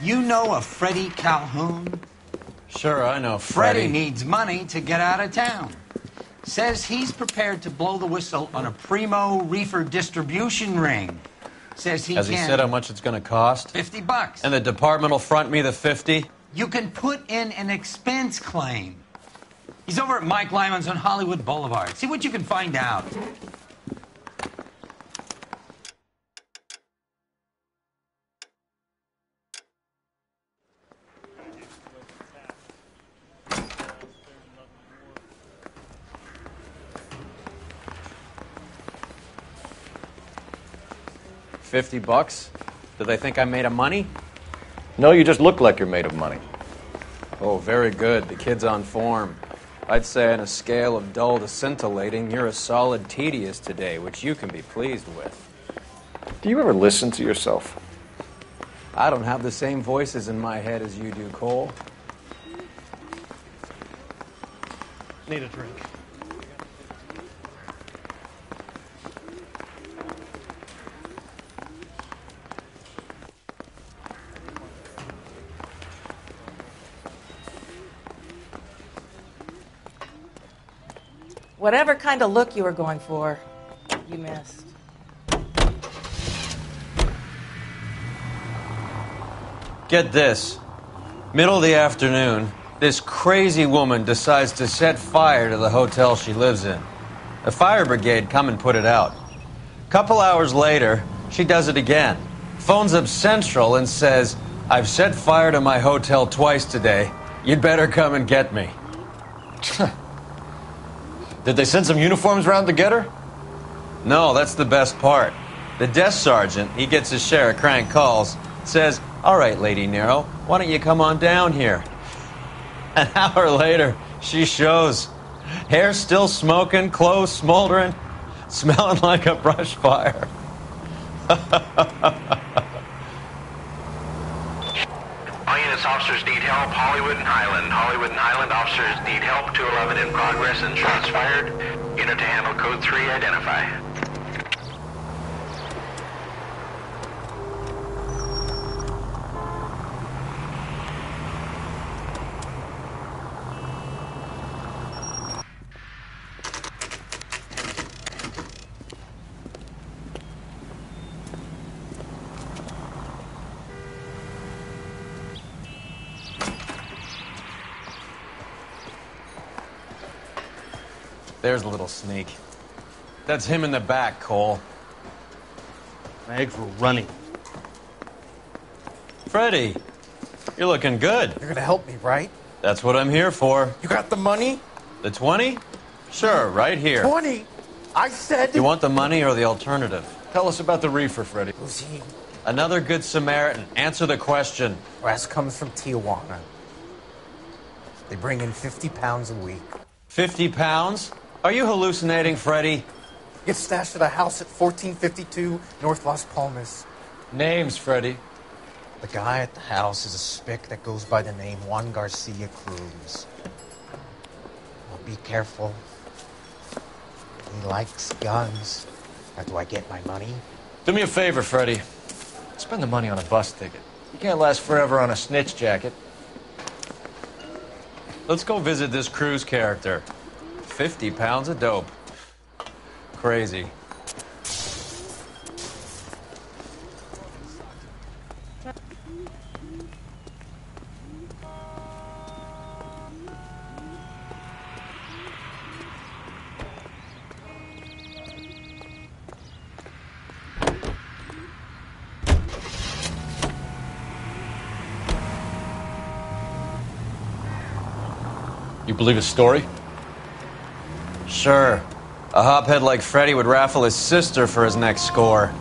You know a Freddie Calhoun? Sure, I know Freddie needs money to get out of town. Says he's prepared to blow the whistle on a primo reefer distribution ring. Says he Has he said how much it's going to cost? $50. And the department will front me the 50? You can put in an expense claim. He's over at Mike Lyman's on Hollywood Boulevard. See what you can find out. $50? Do they think I'm made of money? No, you just look like you're made of money. Oh, very good. The kid's on form. I'd say on a scale of dull to scintillating, you're a solid tedious today, which you can be pleased with. Do you ever listen to yourself? I don't have the same voices in my head as you do, Cole. Need a drink. Whatever kind of look you were going for, you missed. Get this. Middle of the afternoon, this crazy woman decides to set fire to the hotel she lives in. The fire brigade come and put it out. Couple hours later, she does it again. Phones up Central and says, "I've set fire to my hotel twice today. You'd better come and get me." Did they send some uniforms around to get her? No, that's the best part. The desk sergeant, he gets his share of crank calls, says, "All right, Lady Nero, why don't you come on down here?" An hour later, she shows. Hair still smoking, clothes smoldering, smelling like a brush fire. All units, officers need help. Hollywood and Highland. Hollywood and Highland officers need help. 211 in progress and shots fired. Unit to handle code 3, identify. There's a little sneak. That's him in the back, Cole. Bags were running. Freddie, you're looking good. You're gonna help me, right? That's what I'm here for. You got the money? The 20? Sure, right here. 20? I said... You want the money or the alternative? Tell us about the reefer, Freddie. Who's he? Another good Samaritan. Answer the question. Brass comes from Tijuana. They bring in 50 pounds a week. 50 pounds? Are you hallucinating, Freddie? Gets stashed at a house at 1452 North Las Palmas. Names, Freddie. The guy at the house is a spick that goes by the name Juan Garcia Cruz. Well, be careful. He likes guns. Now, do I get my money? Do me a favor, Freddie. Spend the money on a bus ticket. You can't last forever on a snitch jacket. Let's go visit this Cruz character. 50 pounds of dope. Crazy. You believe his story? Sure. A hophead like Freddie would raffle his sister for his next score.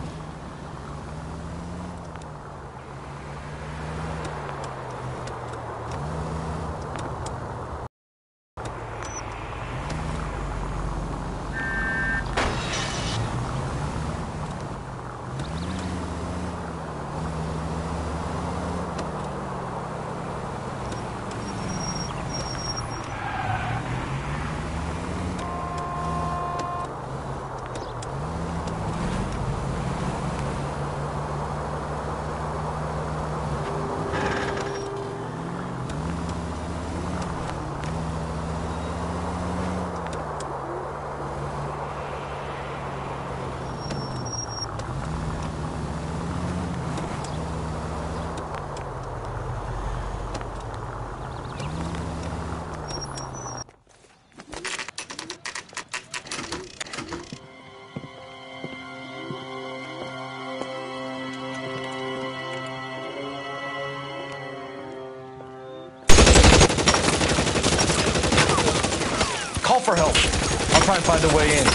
for help. I'll try and find a way in.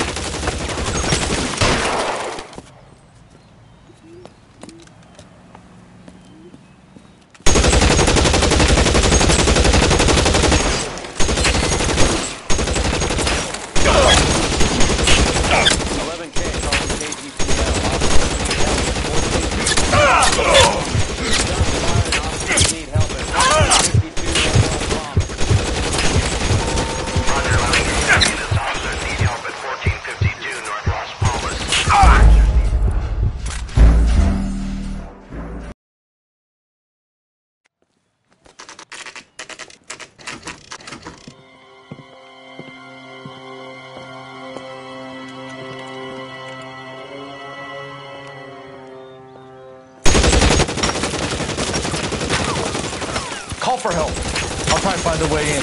Call for help. I'll try and find a way in.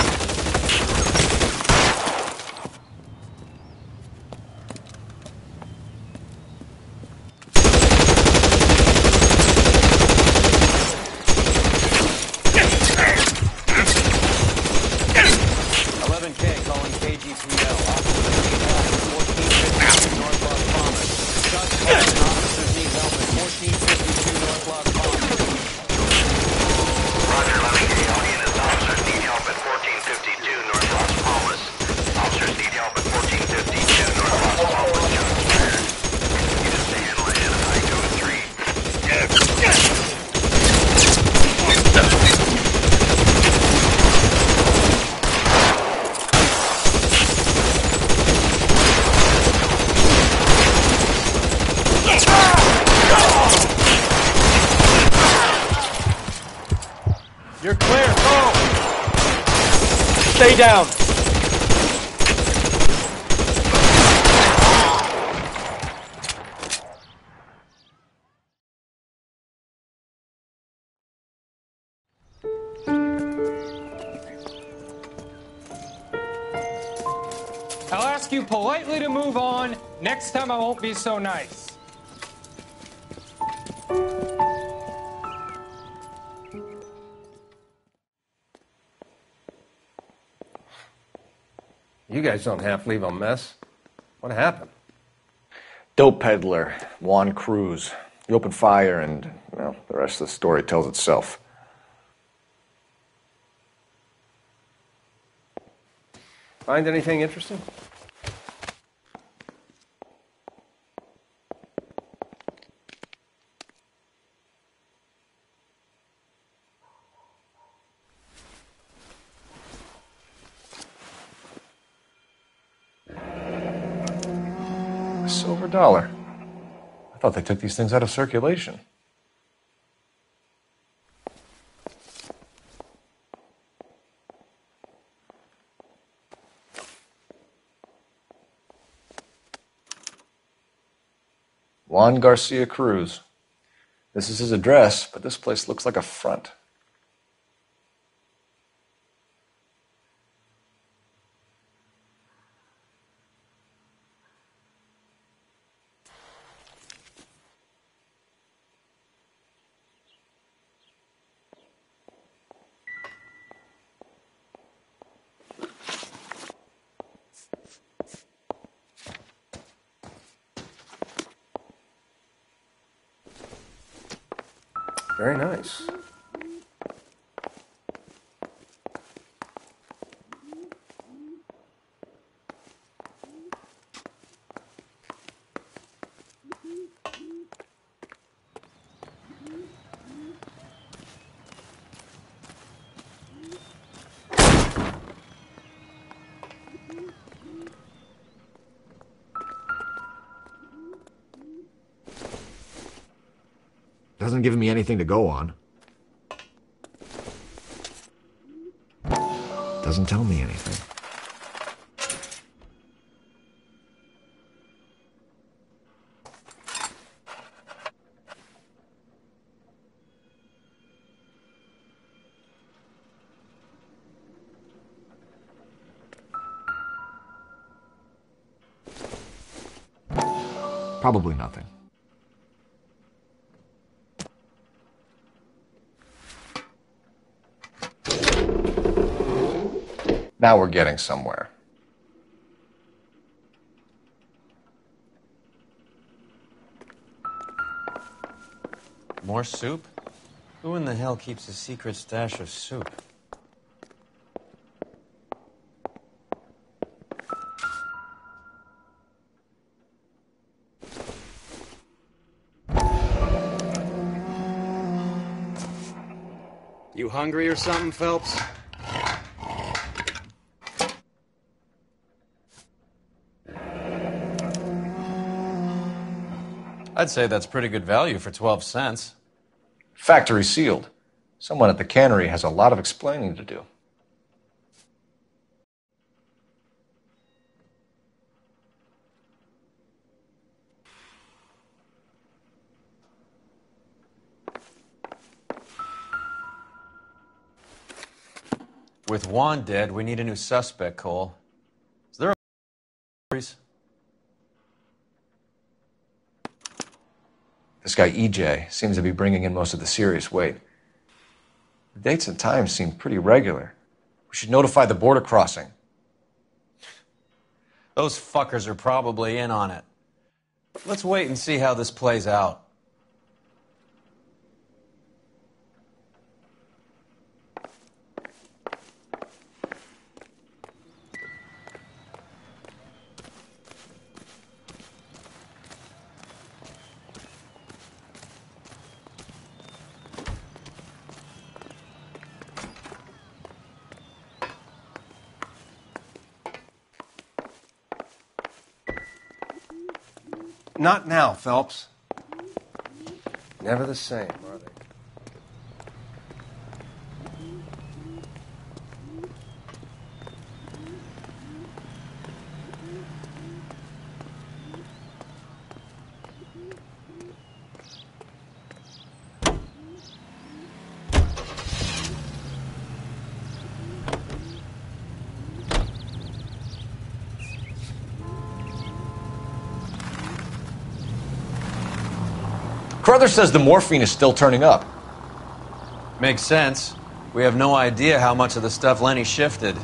11K calling KGPL. Officers need help at 1452 North Las Palmas. Just calling. Officers need help at 1452 North Las Palmas. Roger, 11K. All units, officers need help at 1452 North Las Palmas. Officers need help at 1452 North Las Palmas. Shots fired. Units to handle identify code 3. You're clear. Go! Stay down. I'll ask you politely to move on. Next time I won't be so nice. You guys don't half leave a mess. What happened? Dope peddler, Juan Cruz. He opened fire and, well, the rest of the story tells itself. Find anything interesting? Silver dollar. I thought they took these things out of circulation. Juan Garcia Cruz. This is his address, but this place looks like a front. Very nice. Doesn't give me anything to go on. Doesn't tell me anything. Probably nothing. Now we're getting somewhere. More soup? Who in the hell keeps a secret stash of soup? You hungry or something, Phelps? I'd say that's pretty good value for 12 cents. Factory sealed. Someone at the cannery has a lot of explaining to do. With Juan dead, we need a new suspect, Cole. Is there a... This guy EJ seems to be bringing in most of the serious weight. The dates and times seem pretty regular. We should notify the border crossing. Those fuckers are probably in on it. Let's wait and see how this plays out. Not now, Phelps. Never the same, are they? Carruthers says the morphine is still turning up. Makes sense. We have no idea how much of the stuff Lenny shifted.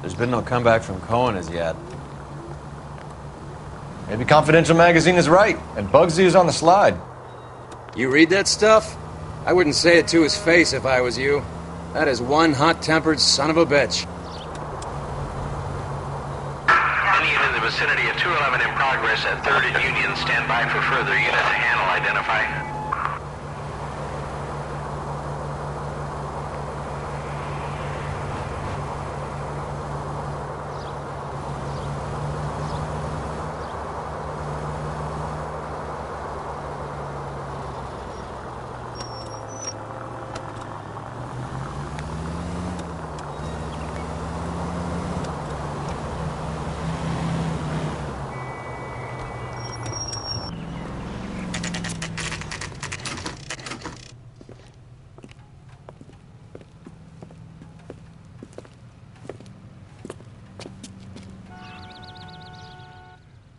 There's been no comeback from Cohen as yet. Maybe Confidential Magazine is right, and Bugsy is on the slide. You read that stuff? I wouldn't say it to his face if I was you. That is one hot-tempered son of a bitch. Any unit in the vicinity of 211 in progress at 3rd and Union. Stand by for further unit to handle identify.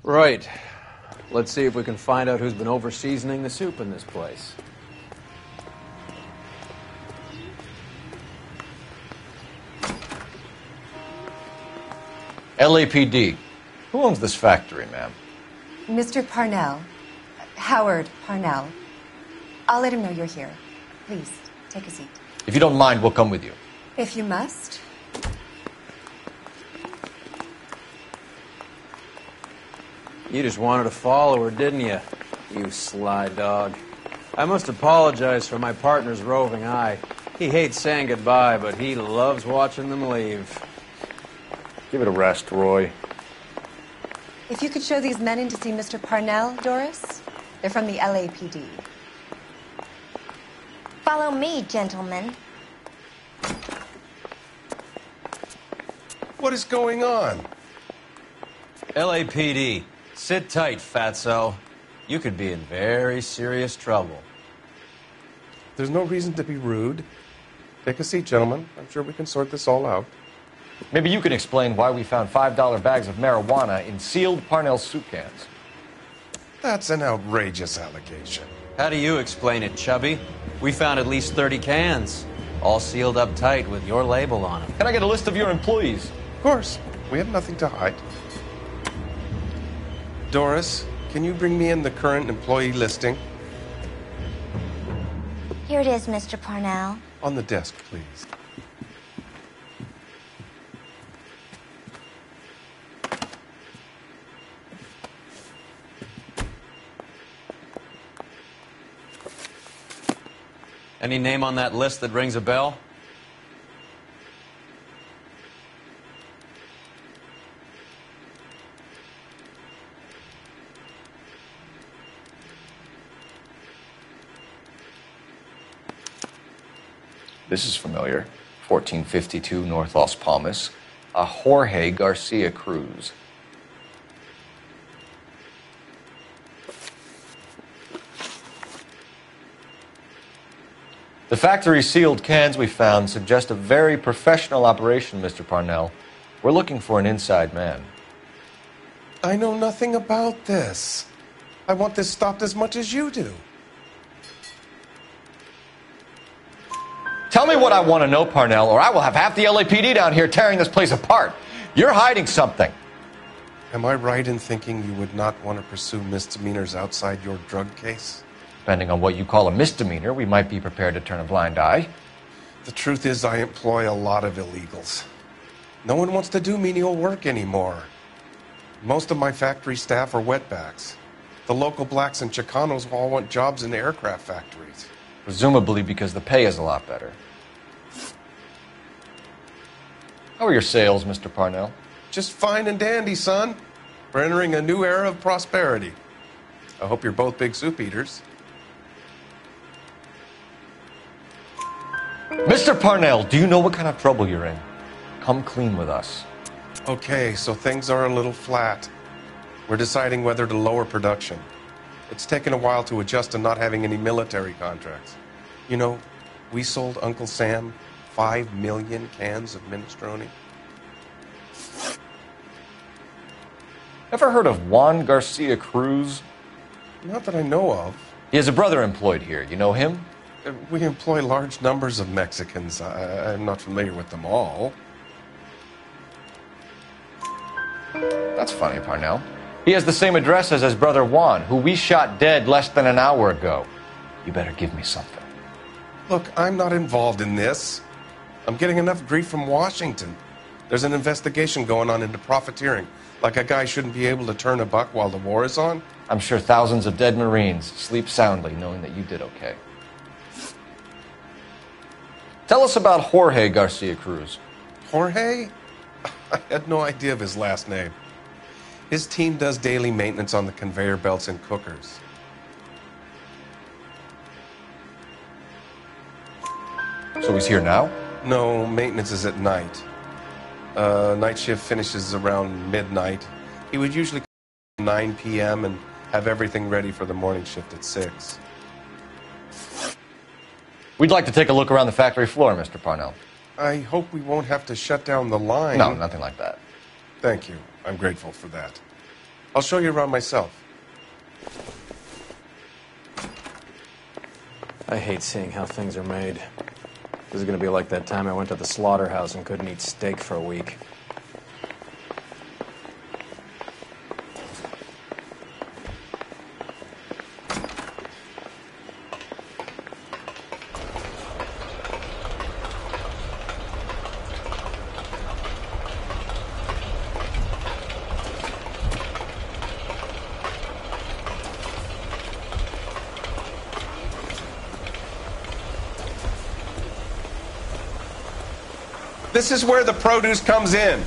Right. Let's see if we can find out who's been over-seasoning the soup in this place. LAPD. Who owns this factory, ma'am? Mr. Parnell. Howard Parnell. I'll let him know you're here. Please, take a seat. If you don't mind, we'll come with you. If you must. You just wanted to follow her, didn't you? You sly dog. I must apologize for my partner's roving eye. He hates saying goodbye, but he loves watching them leave. Give it a rest, Roy. If you could show these men in to see Mr. Parnell, Doris. They're from the LAPD. Follow me, gentlemen. What is going on? LAPD. Sit tight, fatso. You could be in very serious trouble. There's no reason to be rude. Take a seat, gentlemen. I'm sure we can sort this all out. Maybe you can explain why we found $5 bags of marijuana in sealed Parnell soup cans. That's an outrageous allegation. How do you explain it, Chubby? We found at least 30 cans, all sealed up tight with your label on them. Can I get a list of your employees? Of course. We have nothing to hide. Doris, can you bring me in the current employee listing? Here it is, Mr. Parnell. On the desk, please. Any name on that list that rings a bell? This is familiar. 1452 North Las Palmas. A Jorge Garcia Cruz. The factory sealed cans we found suggest a very professional operation, Mr. Parnell. We're looking for an inside man. I know nothing about this. I want this stopped as much as you do. Tell me what I want to know, Parnell, or I will have half the LAPD down here tearing this place apart. You're hiding something. Am I right in thinking you would not want to pursue misdemeanors outside your drug case? Depending on what you call a misdemeanor, we might be prepared to turn a blind eye. The truth is, I employ a lot of illegals. No one wants to do menial work anymore. Most of my factory staff are wetbacks. The local blacks and Chicanos all want jobs in aircraft factories. Presumably because the pay is a lot better. How are your sales, Mr. Parnell? Just fine and dandy, son. We're entering a new era of prosperity. I hope you're both big soup eaters. Mr. Parnell, do you know what kind of trouble you're in? Come clean with us. Okay, so things are a little flat. We're deciding whether to lower production. It's taken a while to adjust to not having any military contracts. You know, we sold Uncle Sam 5 million cans of minestrone. Ever heard of Juan Garcia Cruz? Not that I know of. He has a brother employed here. You know him? We employ large numbers of Mexicans. I'm not familiar with them all. That's funny, Parnell. He has the same address as his brother Juan, who we shot dead less than an hour ago. You better give me something. Look, I'm not involved in this. I'm getting enough grief from Washington. There's an investigation going on into profiteering. Like a guy shouldn't be able to turn a buck while the war is on. I'm sure thousands of dead Marines sleep soundly knowing that you did okay. Tell us about Jorge Garcia Cruz. Jorge? I had no idea of his last name. His team does daily maintenance on the conveyor belts and cookers. So he's here now? No, maintenance is at night. Night shift finishes around midnight. He would usually come at 9 p.m. and have everything ready for the morning shift at 6. We'd like to take a look around the factory floor, Mr. Parnell. I hope we won't have to shut down the line. No, nothing like that. Thank you. I'm grateful for that. I'll show you around myself. I hate seeing how things are made. This is going to be like that time I went to the slaughterhouse and couldn't eat steak for a week. This is where the produce comes in.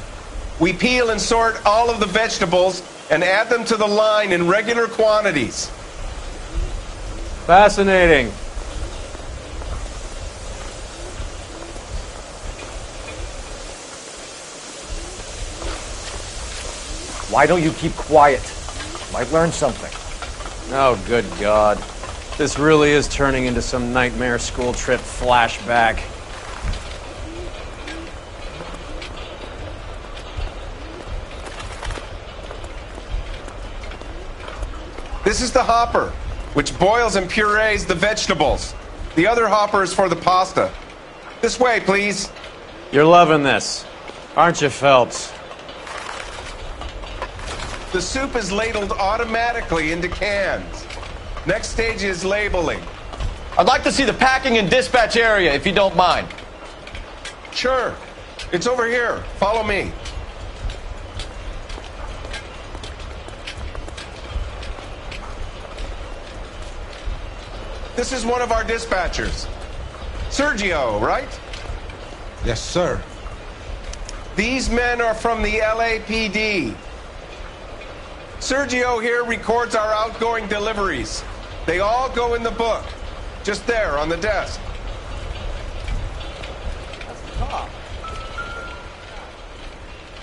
We peel and sort all of the vegetables and add them to the line in regular quantities. Fascinating. Why don't you keep quiet? Might learn something. Oh, good God. This really is turning into some nightmare school trip flashback. This is the hopper, which boils and purees the vegetables. The other hopper is for the pasta. This way, please. You're loving this, aren't you, Phelps? The soup is ladled automatically into cans. Next stage is labeling. I'd like to see the packing and dispatch area, if you don't mind. Sure. It's over here. Follow me. This is one of our dispatchers. Sergio, right? Yes, sir. These men are from the LAPD. Sergio here records our outgoing deliveries. They all go in the book. Just there on the desk.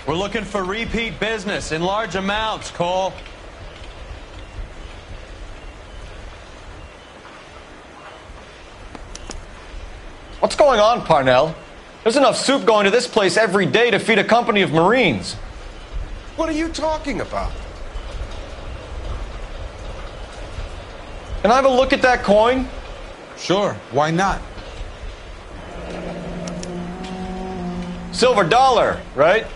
We're looking for repeat business in large amounts, Cole. What's going on, Parnell? There's enough soup going to this place every day to feed a company of Marines. What are you talking about? Can I have a look at that coin? Sure, why not? Silver dollar, right?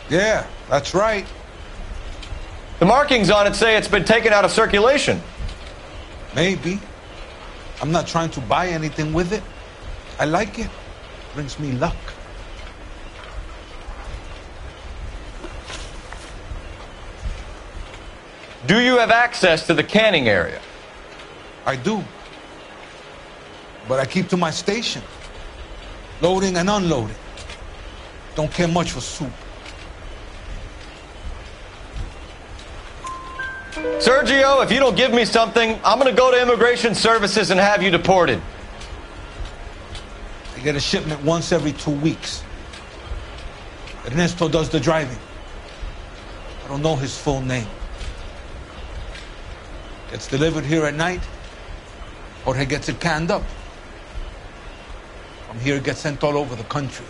Yeah, that's right. The markings on it say it's been taken out of circulation. Maybe. I'm not trying to buy anything with it. I like it. Brings me luck. Do you have access to the canning area? I do. But I keep to my station. Loading and unloading. Don't care much for soup. Sergio, if you don't give me something, I'm going to go to Immigration Services and have you deported. I get a shipment once every 2 weeks. Ernesto does the driving. I don't know his full name. Gets delivered here at night. Jorge gets it canned up. From here it gets sent all over the country.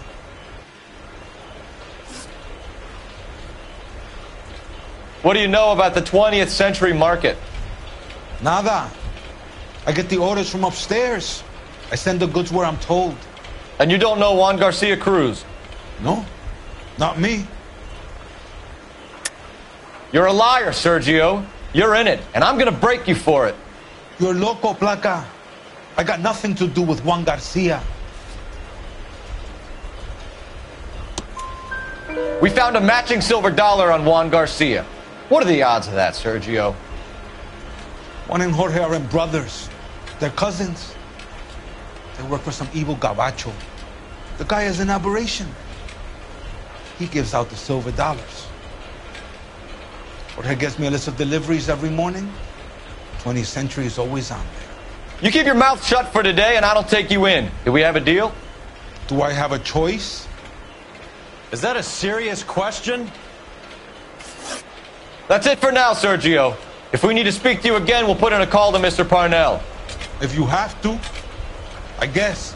What do you know about the 20th century market? Nada. I get the orders from upstairs. I send the goods where I'm told. And you don't know Juan Garcia Cruz? No, not me. You're a liar, Sergio. You're in it, and I'm gonna break you for it. You're loco, Placa. I got nothing to do with Juan Garcia. We found a matching silver dollar on Juan Garcia. What are the odds of that, Sergio? Juan and Jorge are brothers. They're cousins. They work for some evil gabacho. The guy is an aberration. He gives out the silver dollars. Jorge gets me a list of deliveries every morning. 20th Century is always on there. You keep your mouth shut for today and I don't take you in. Do we have a deal? Do I have a choice? Is that a serious question? That's it for now, Sergio. If we need to speak to you again, we'll put in a call to Mr. Parnell. If you have to, I guess.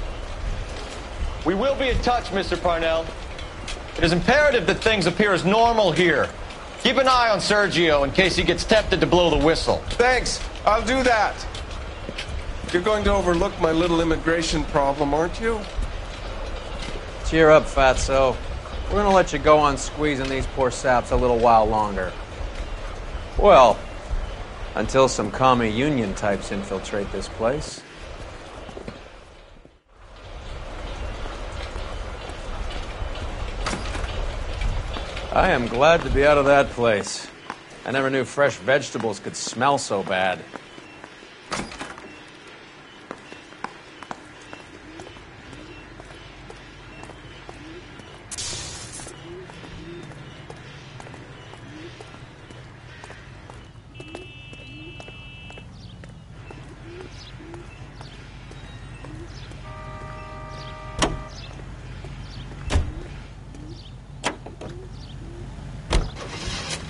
We will be in touch, Mr. Parnell. It is imperative that things appear as normal here. Keep an eye on Sergio in case he gets tempted to blow the whistle. Thanks. I'll do that. You're going to overlook my little immigration problem, aren't you? Cheer up, fatso. We're gonna let you go on squeezing these poor saps a little while longer. Well, until some commie union types infiltrate this place. I am glad to be out of that place. I never knew fresh vegetables could smell so bad.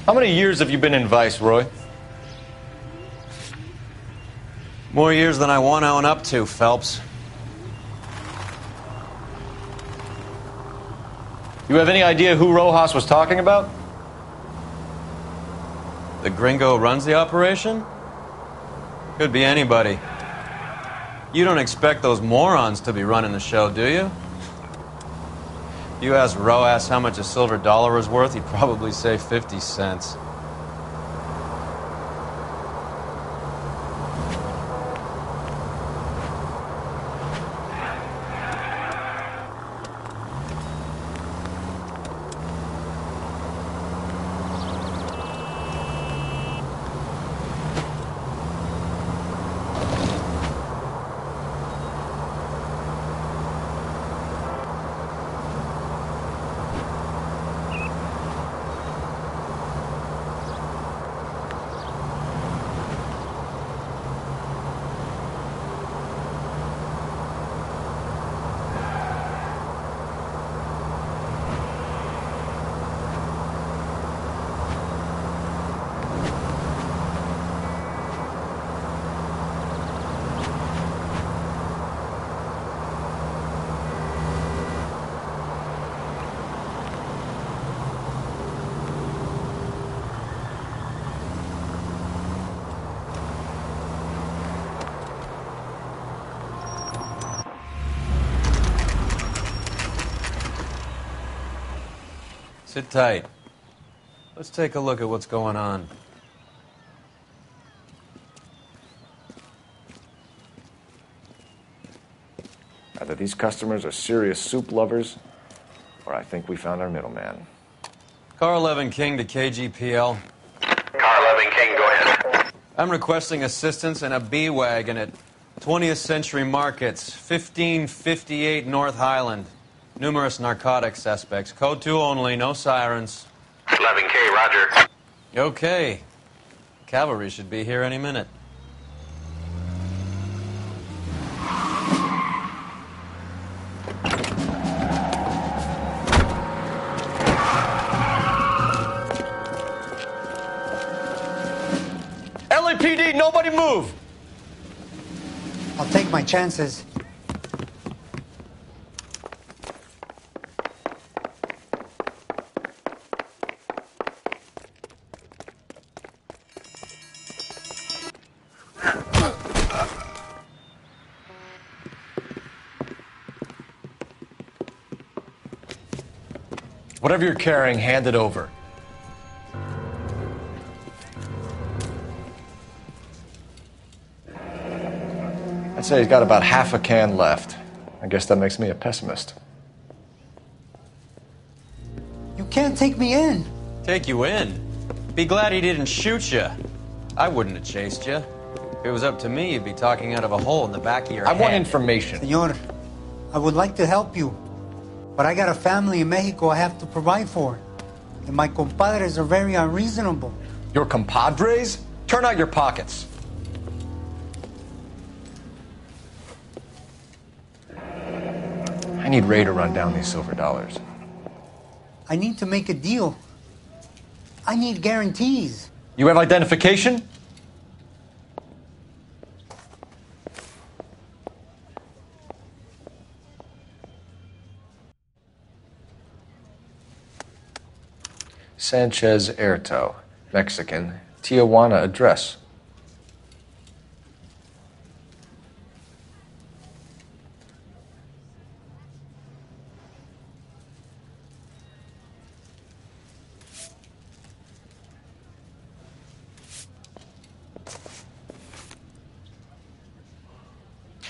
How many years have you been in Vice, Roy? More years than I want to own up to, Phelps. You have any idea who Rojas was talking about? The gringo runs the operation? Could be anybody. You don't expect those morons to be running the show, do you? You asked Rojas how much a silver dollar was worth, he'd probably say 50 cents. Sit tight. Let's take a look at what's going on. Either these customers are serious soup lovers, or I think we found our middleman. Car 11 King to KGPL. Car 11 King, go ahead. I'm requesting assistance in a B-Wagon at 20th Century Markets, 1558 North Highland. Numerous narcotic suspects. Code 2 only, no sirens. 11K, roger. Okay. Cavalry should be here any minute. LAPD, nobody move! I'll take my chances. Whatever you're carrying, hand it over. I'd say he's got about half a can left. I guess that makes me a pessimist. You can't take me in. Take you in? Be glad he didn't shoot you. I wouldn't have chased you. If it was up to me, you'd be talking out of a hole in the back of your head. I want information. Senor, I would like to help you, but I got a family in Mexico I have to provide for. And my compadres are very unreasonable. Your compadres? Turn out your pockets. I need Ray to run down these silver dollars. I need to make a deal. I need guarantees. You have identification? Sanchez Erto, Mexican, Tijuana address.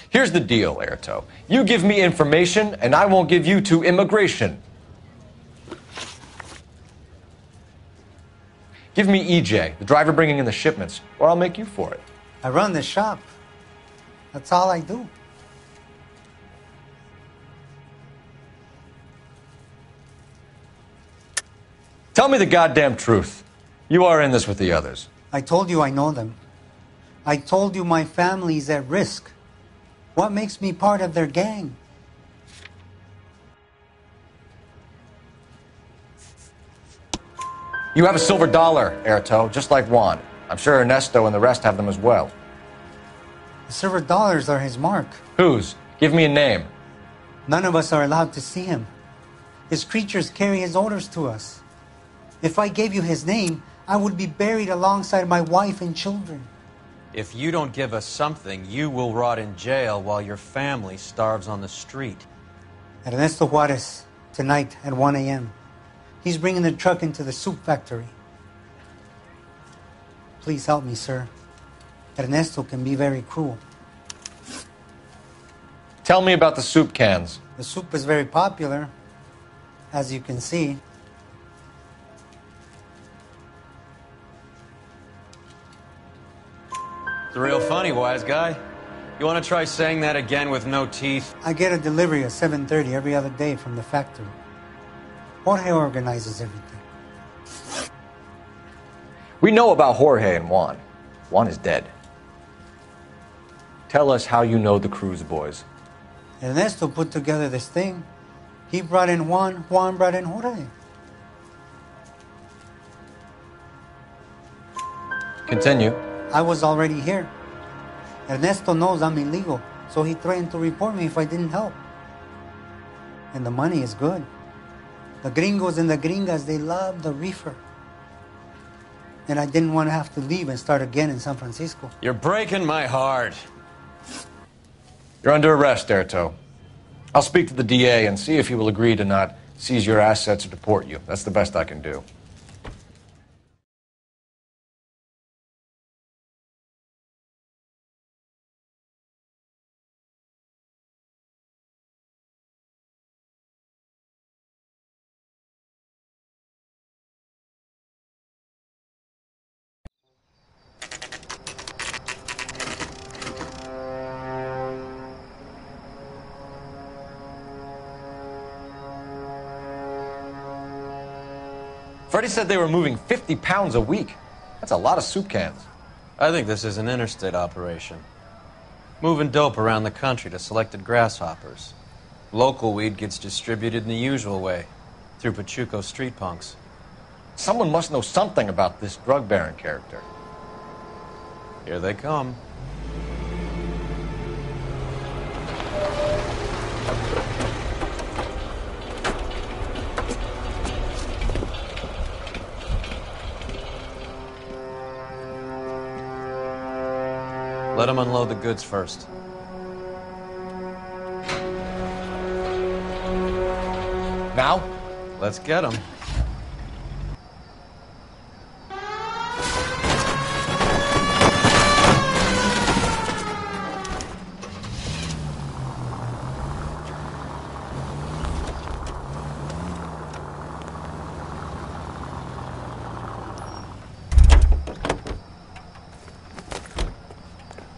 Here's the deal, Erto. You give me information, and I won't give you to immigration. Give me EJ, the driver bringing in the shipments, or I'll make you for it. I run the shop. That's all I do. Tell me the goddamn truth. You are in this with the others. I told you I know them. I told you my family's at risk. What makes me part of their gang? You have a silver dollar, Erto, just like Juan. I'm sure Ernesto and the rest have them as well. The silver dollars are his mark. Whose? Give me a name. None of us are allowed to see him. His creatures carry his orders to us. If I gave you his name, I would be buried alongside my wife and children. If you don't give us something, you will rot in jail while your family starves on the street. Ernesto Juarez, tonight at 1 a.m. He's bringing the truck into the soup factory. Please help me, sir. Ernesto can be very cruel. Tell me about the soup cans. The soup is very popular, as you can see. It's real funny, wise guy. You want to try saying that again with no teeth? I get a delivery at 7:30 every other day from the factory. Jorge organizes everything. We know about Jorge and Juan. Juan is dead. Tell us how you know the Cruz boys. Ernesto put together this thing. He brought in Juan, Juan brought in Jorge. Continue. I was already here. Ernesto knows I'm illegal, so he threatened to report me if I didn't help. And the money is good. The gringos and the gringas, they love the reefer. And I didn't want to have to leave and start again in San Francisco. You're breaking my heart. You're under arrest, Erto. I'll speak to the DA and see if he will agree to not seize your assets, or deport you. That's the best I can do. Freddie said they were moving 50 pounds a week. That's a lot of soup cans. I think this is an interstate operation. Moving dope around the country to selected grasshoppers. Local weed gets distributed in the usual way, through Pachuco street punks. Someone must know something about this drug baron character. Here they come. Let them unload the goods first. Now? Let's get them.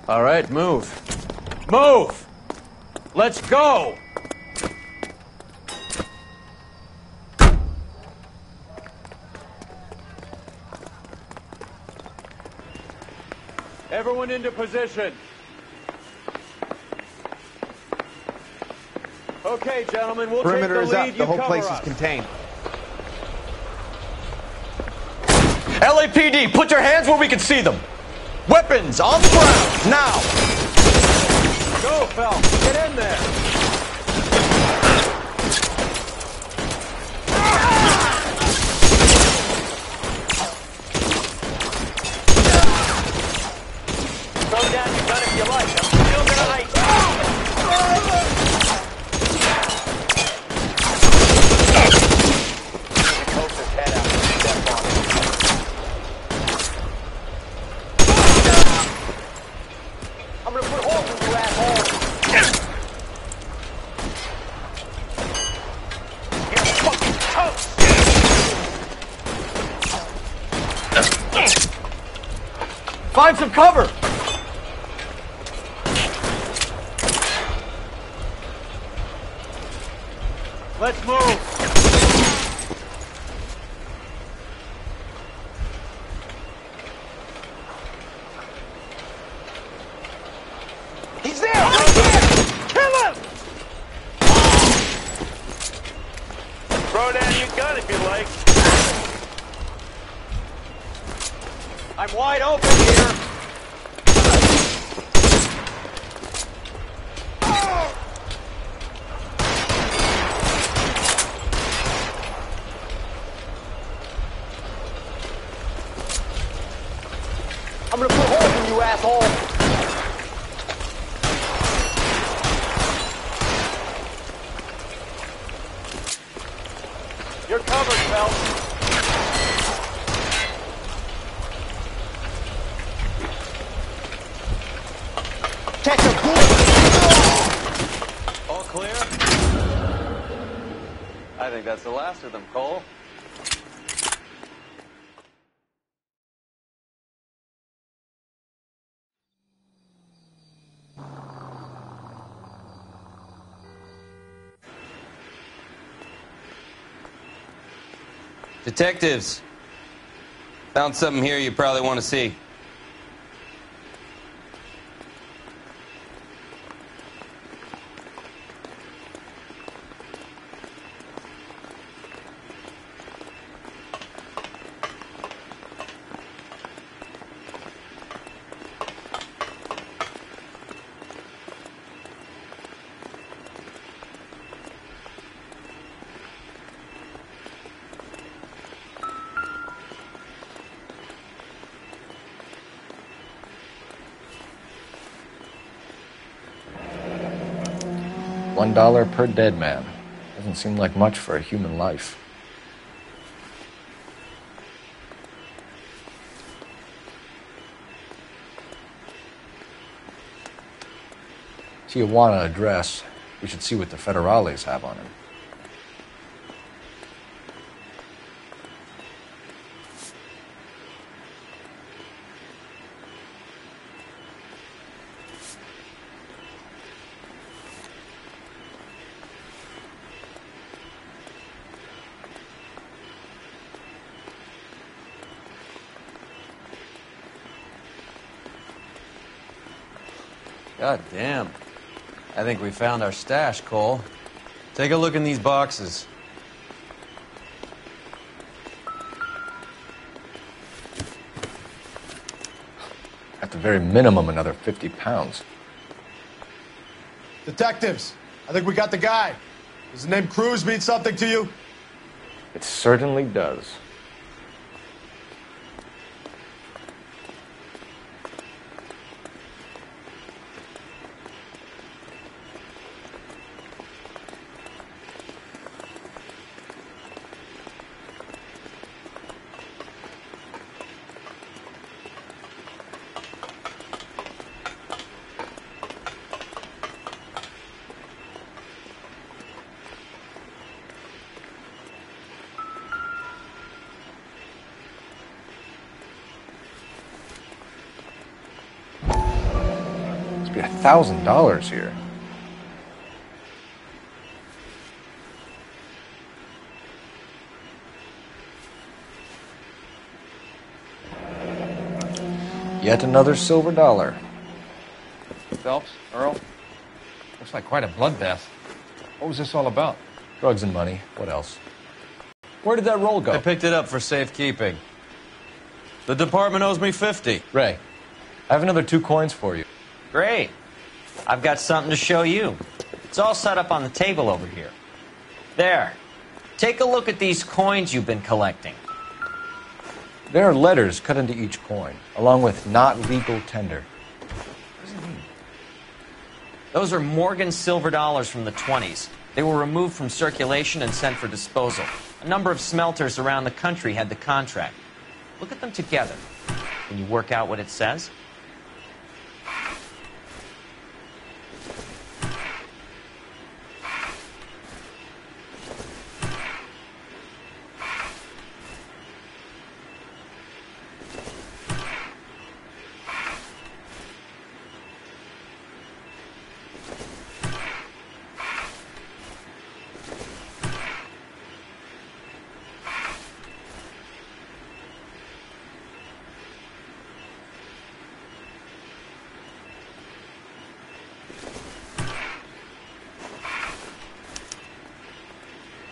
All right, move. Move! Let's go! Everyone into position. Okay, gentlemen, we'll Perimeter take the lead. is up. The whole place us. is contained. LAPD, put your hands where we can see them. Weapons on the ground, now! Go, Phelps. Get in there. Throw down your gun if you like. I'm still gonna ice. Poke his head out and step on it. I'm gonna put holes in you, asshole. You're fucking toast. Find some cover. Let's move. He's there! Right there! Kill him! Throw down your gun if you like. I'm wide open here. I'm gonna put holes in you, asshole! You're covered, Phelps. Catch a bullet! All clear? I think that's the last of them, Cole. Detectives, found something here you probably want to see. $1 per dead man. Doesn't seem like much for a human life. Tijuana address. We should see what the federales have on him. God damn. I think we found our stash, Cole. Take a look in these boxes. At the very minimum, another 50 pounds. Detectives, I think we got the guy. Does the name Cruz mean something to you? It certainly does. Be $1,000 here. Yet another silver dollar. Phelps, Earl, looks like quite a bloodbath. What was this all about? Drugs and money. What else? Where did that roll go? I picked it up for safekeeping. The department owes me 50. Ray, I have another 2 coins for you. Great. I've got something to show you. It's all set up on the table over here. There. Take a look at these coins you've been collecting. There are letters cut into each coin, along with not legal tender. What does it mean? Those are Morgan silver dollars from the 20s. They were removed from circulation and sent for disposal. A number of smelters around the country had the contract. Look at them together. Can you work out what it says?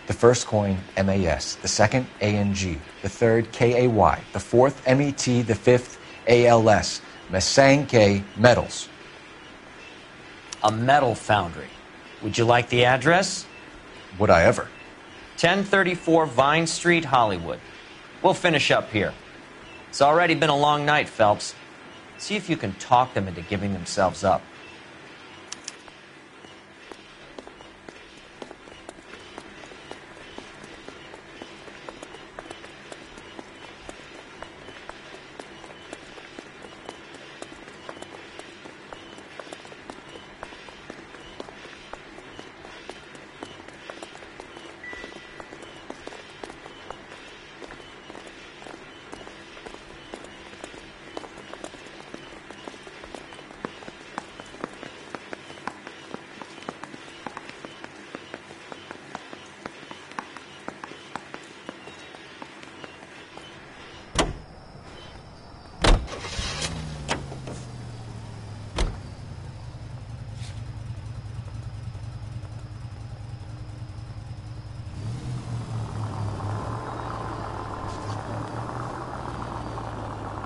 The first coin, MAS. The second, ANG. The third, KAY. The fourth, MET. The fifth, ALS. Masanke Metals. A metal foundry. Would you like the address? Would I ever? 1034 Vine Street, Hollywood. We'll finish up here. It's already been a long night, Phelps. See if you can talk them into giving themselves up.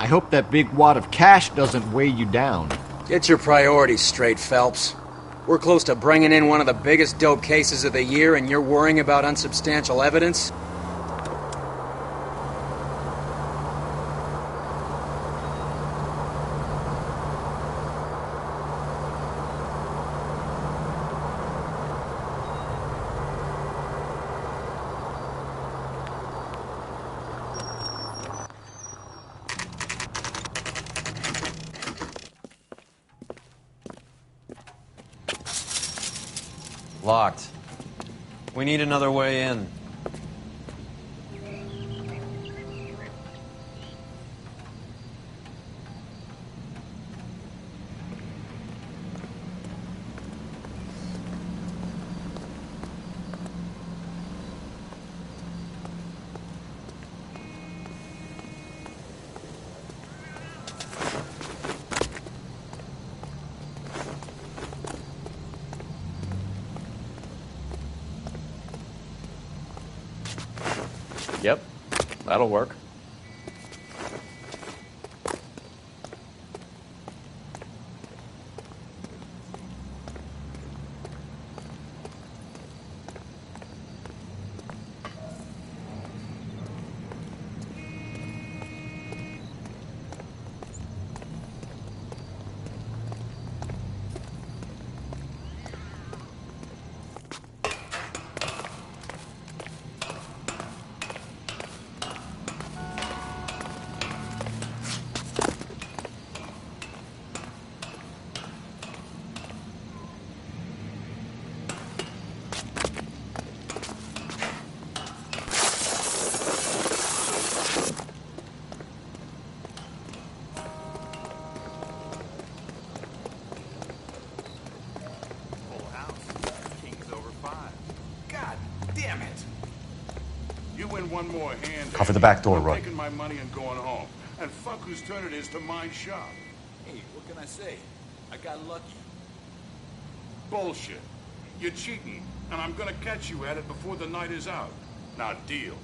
I hope that big wad of cash doesn't weigh you down. Get your priorities straight, Phelps. We're close to bringing in one of the biggest dope cases of the year, and you're worrying about unsubstantial evidence? Locked. We need another way in. Yep, that'll work. One more hand. Cover the back door, Roy. Taking my money and going home. And fuck whose turn it is to mind shop. Hey, what can I say? I got lucky. Bullshit. You're cheating, and I'm gonna catch you at it before the night is out. Now deal.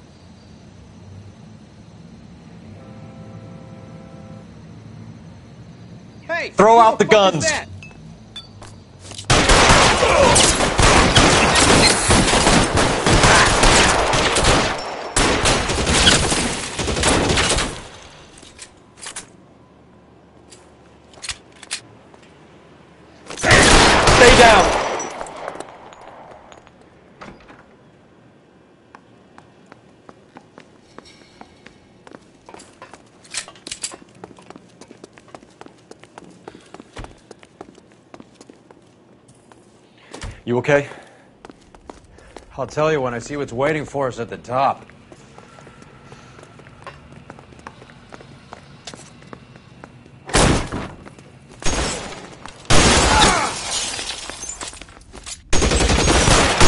Hey! Throw out the who fuck is guns. that? Stay down. You okay? I'll tell you when I see what's waiting for us at the top.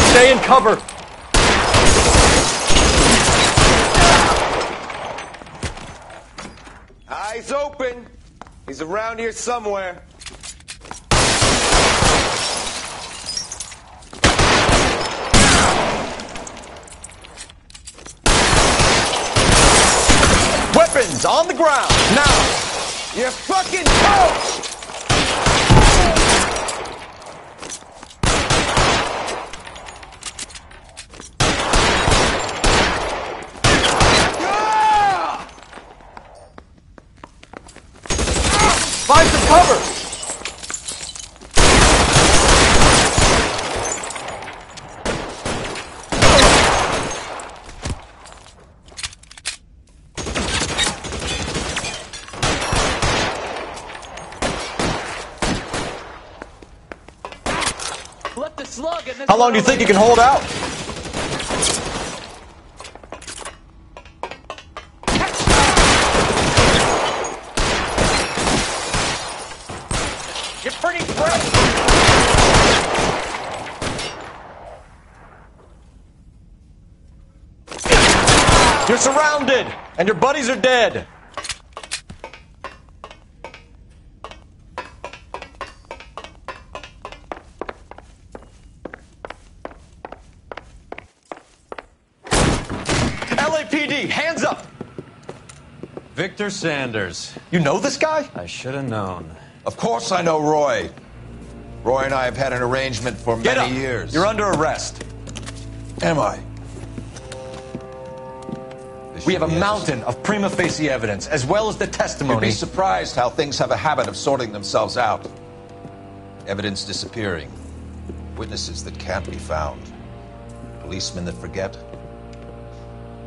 Stay in cover. Eyes open. He's around here somewhere. Weapons on the ground. Now. You're fucking toast! Find some cover. Left the slug in this. How long do you think you can hold out? You're pretty fresh. You're surrounded, and your buddies are dead. LAPD, hands up! Victor Sanders. You know this guy? I should have known. Of course I know Roy. Roy and I have had an arrangement for Get many up. years. You're under arrest. Am I? We have a mountain of prima facie evidence, as well as the You'd testimony. be surprised how things have a habit of sorting themselves out. Evidence disappearing. Witnesses that can't be found. Policemen that forget.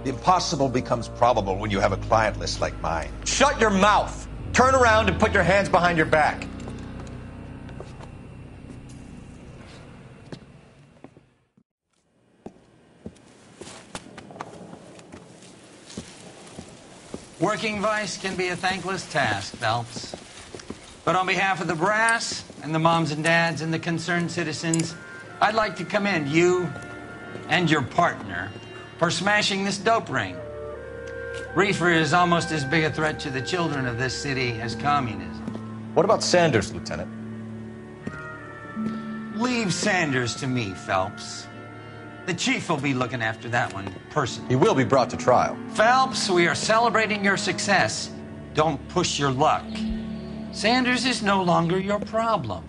The impossible becomes probable when you have a client list like mine. Shut your mouth. Turn around and put your hands behind your back. Working vice can be a thankless task, Phelps. But on behalf of the brass and the moms and dads and the concerned citizens, I'd like to commend you and your partner for smashing this dope ring. Reefer is almost as big a threat to the children of this city as communism. What about Sanders, Lieutenant? Leave Sanders to me, Phelps. The chief will be looking after that one personally. He will be brought to trial. Phelps, we are celebrating your success. Don't push your luck. Sanders is no longer your problem.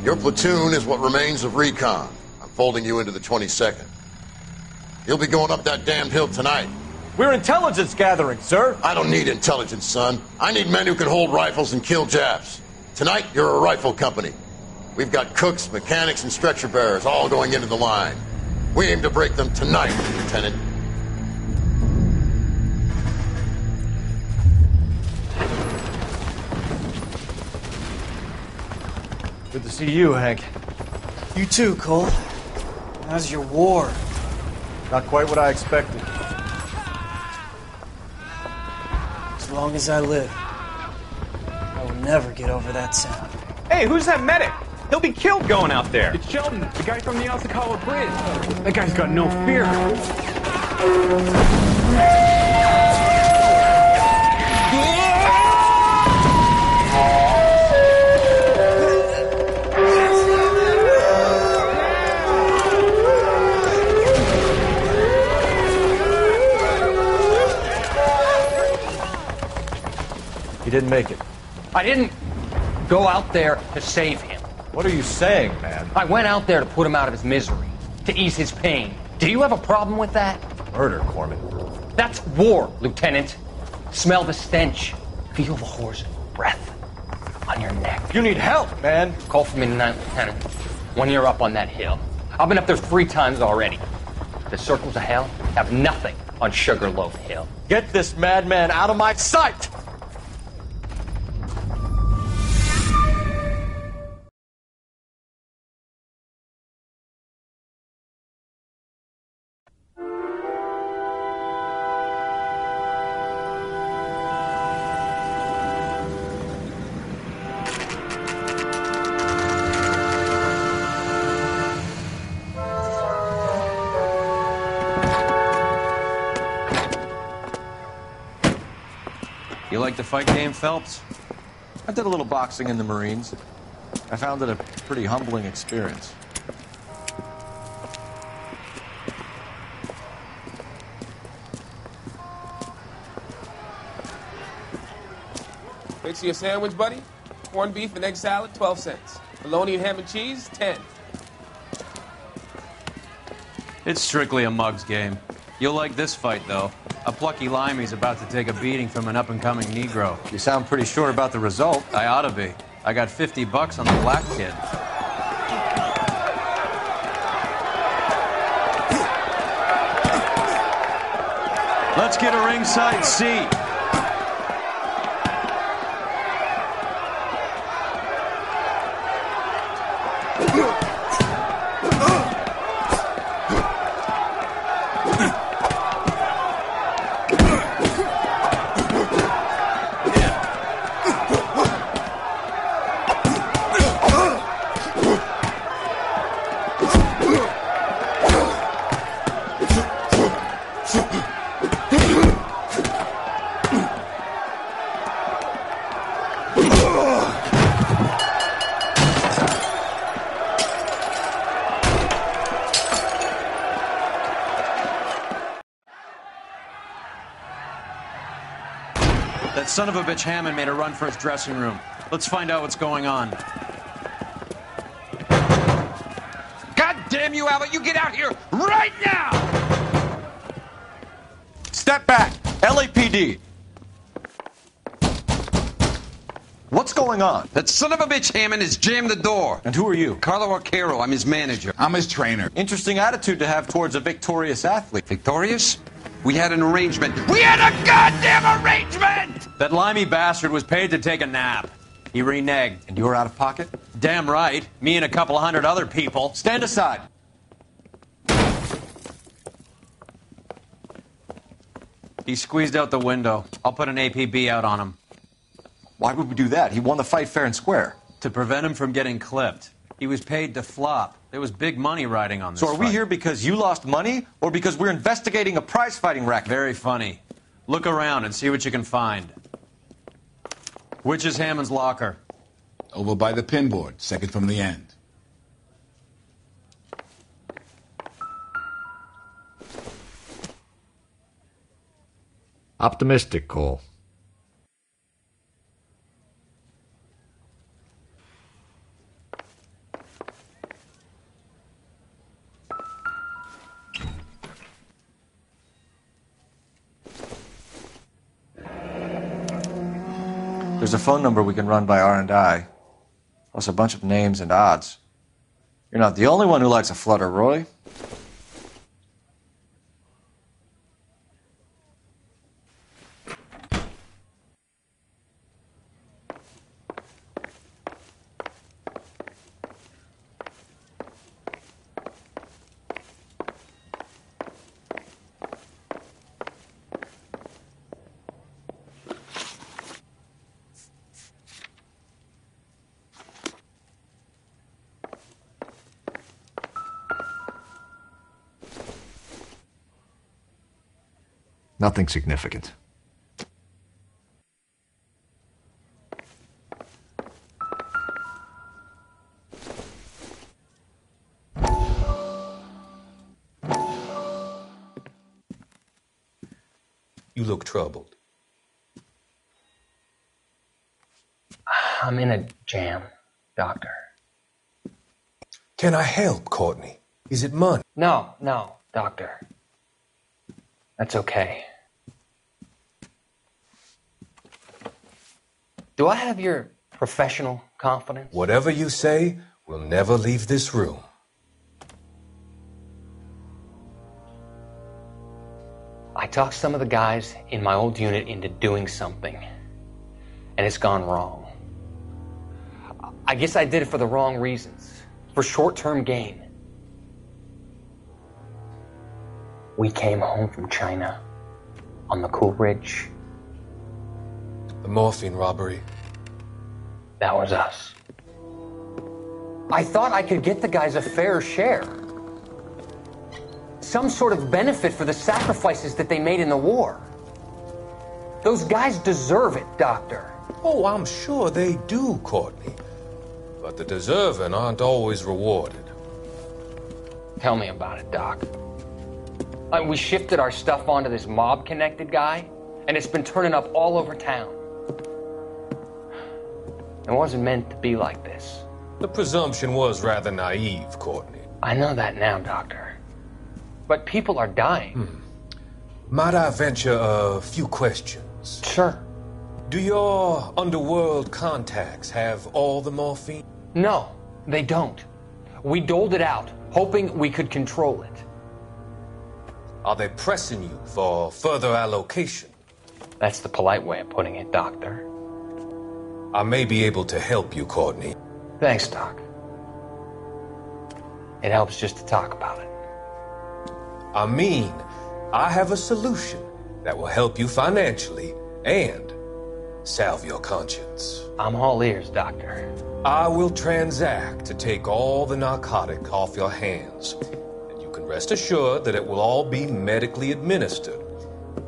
Your platoon is what remains of recon. I'm folding you into the 22nd. You'll be going up that damned hill tonight. We're intelligence gathering, sir. I don't need intelligence, son. I need men who can hold rifles and kill Japs. Tonight, you're a rifle company. We've got cooks, mechanics, and stretcher bearers all going into the line. We aim to break them tonight, Lieutenant. Good to see you, Hank. You too, Cole. How's your war? Not quite what I expected. As long as I live, I will never get over that sound. Hey, who's that medic? He'll be killed going out there. It's Sheldon, the guy from the Osakawa Bridge. That guy's got no fear. He didn't make it. I didn't go out there to save him. What are you saying, man? I went out there to put him out of his misery, to ease his pain. Do you have a problem with that? Murder, Corman. That's war, Lieutenant. Smell the stench. Feel the horse's breath on your neck. You need help, man. Call for me tonight, Lieutenant. When you're up on that hill. I've been up there 3 times already. The circles of hell have nothing on Sugarloaf Hill. Get this madman out of my sight! You like the fight game, Phelps? I did a little boxing in the Marines. I found it a pretty humbling experience. Fix you a sandwich, buddy? Corned beef and egg salad, 12 cents. Bologna and ham and cheese, 10. It's strictly a mug's game. You'll like this fight, though. A plucky limey's about to take a beating from an up-and-coming Negro. You sound pretty sure about the result. I ought to be. I got $50 on the black kid. Let's get a ringside seat. That son of a bitch Hammond made a run for his dressing room. Let's find out what's going on. God damn you, Albert! You get out here right now! Step back! LAPD! What's going on? That son of a bitch Hammond has jammed the door. And who are you? Carlo Arcaro. I'm his manager. I'm his trainer. Interesting attitude to have towards a victorious athlete. Victorious? We had an arrangement. We had a goddamn arrangement! That limey bastard was paid to take a nap. He reneged. And you were out of pocket? Damn right. Me and a couple 100 other people. Stand aside. He squeezed out the window. I'll put an APB out on him. Why would we do that? He won the fight fair and square. To prevent him from getting clipped. He was paid to flop. There was big money riding on this So are we fight. here because you lost money or because we're investigating a prize-fighting racket? Very funny. Look around and see what you can find. Which is Hammond's locker? Over by the pinboard, second from the end. Optimistic call. There's a phone number we can run by R&I, plus a bunch of names and odds. You're not the only one who likes a flutter, Roy. Nothing significant. You look troubled. I'm in a jam, Doctor. Can I help, Courtney? Is it money? No, Doctor. That's okay. Do I have your professional confidence? Whatever you say, we'll never leave this room. I talked some of the guys in my old unit into doing something, and it's gone wrong. I guess I did it for the wrong reasons, for short-term gain. We came home from China on the Cool Ridge. The morphine robbery. That was us. I thought I could get the guys a fair share. Some sort of benefit for the sacrifices that they made in the war. Those guys deserve it, Doctor. Oh, I'm sure they do, Courtney. But the deserving aren't always rewarded. Tell me about it, Doc. We shifted our stuff onto this mob-connected guy, and it's been turning up all over town. It wasn't meant to be like this. The presumption was rather naive, Courtney. I know that now, Doctor. But people are dying. Might I venture a few questions? Sure. Do your underworld contacts have all the morphine? No, they don't. We doled it out, hoping we could control it. Are they pressing you for further allocation? That's the polite way of putting it, Doctor. I may be able to help you, Courtney. Thanks, Doc. It helps just to talk about it. I mean, I have a solution that will help you financially and salve your conscience. I'm all ears, Doctor. I will transact to take all the narcotic off your hands. And you can rest assured that it will all be medically administered.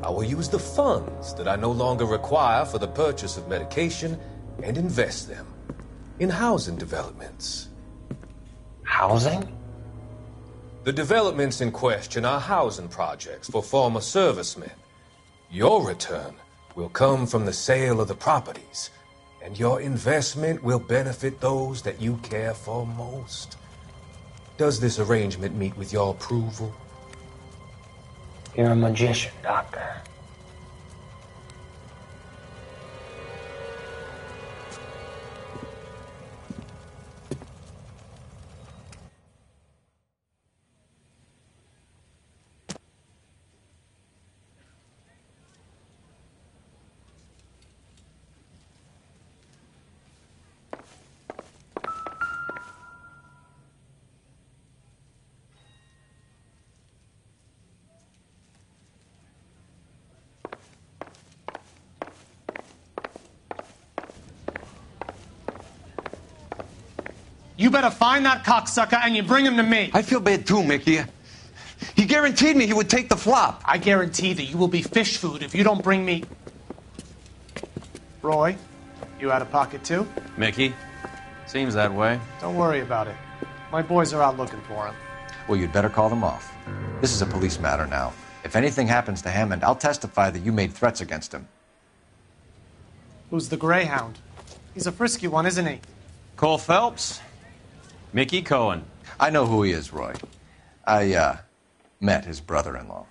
I will use the funds that I no longer require for the purchase of medication and invest them in housing developments. Housing? The developments in question are housing projects for former servicemen. Your return will come from the sale of the properties, and your investment will benefit those that you care for most. Does this arrangement meet with your approval? You're a magician, Doctor. You better find that cocksucker and you bring him to me. I feel bad too, Mickey. He guaranteed me he would take the flop. I guarantee that you will be fish food if you don't bring me... Roy, you out of pocket too? Mickey? Seems that way. Don't worry about it. My boys are out looking for him. Well, you'd better call them off. This is a police matter now. If anything happens to Hammond, I'll testify that you made threats against him. Who's the Greyhound? He's a frisky one, isn't he? Cole Phelps? Mickey Cohen. I know who he is, Roy. I, met his brother-in-law.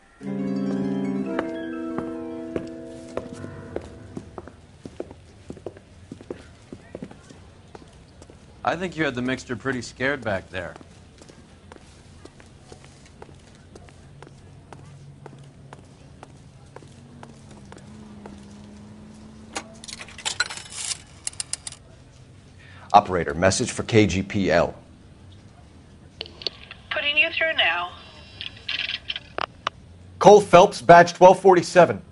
I think you had the mixture pretty scared back there. Operator, message for KGPL. Putting you through now. Cole Phelps, badge 1247.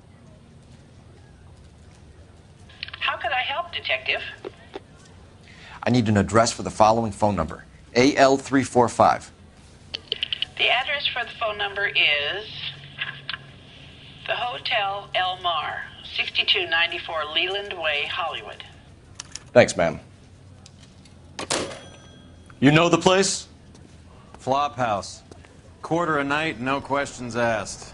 How could I help, Detective? I need an address for the following phone number. AL345. The address for the phone number is the Hotel El Mar, 6294 Leland Way, Hollywood. Thanks, ma'am. You know the place? Flop house. Quarter a night, no questions asked.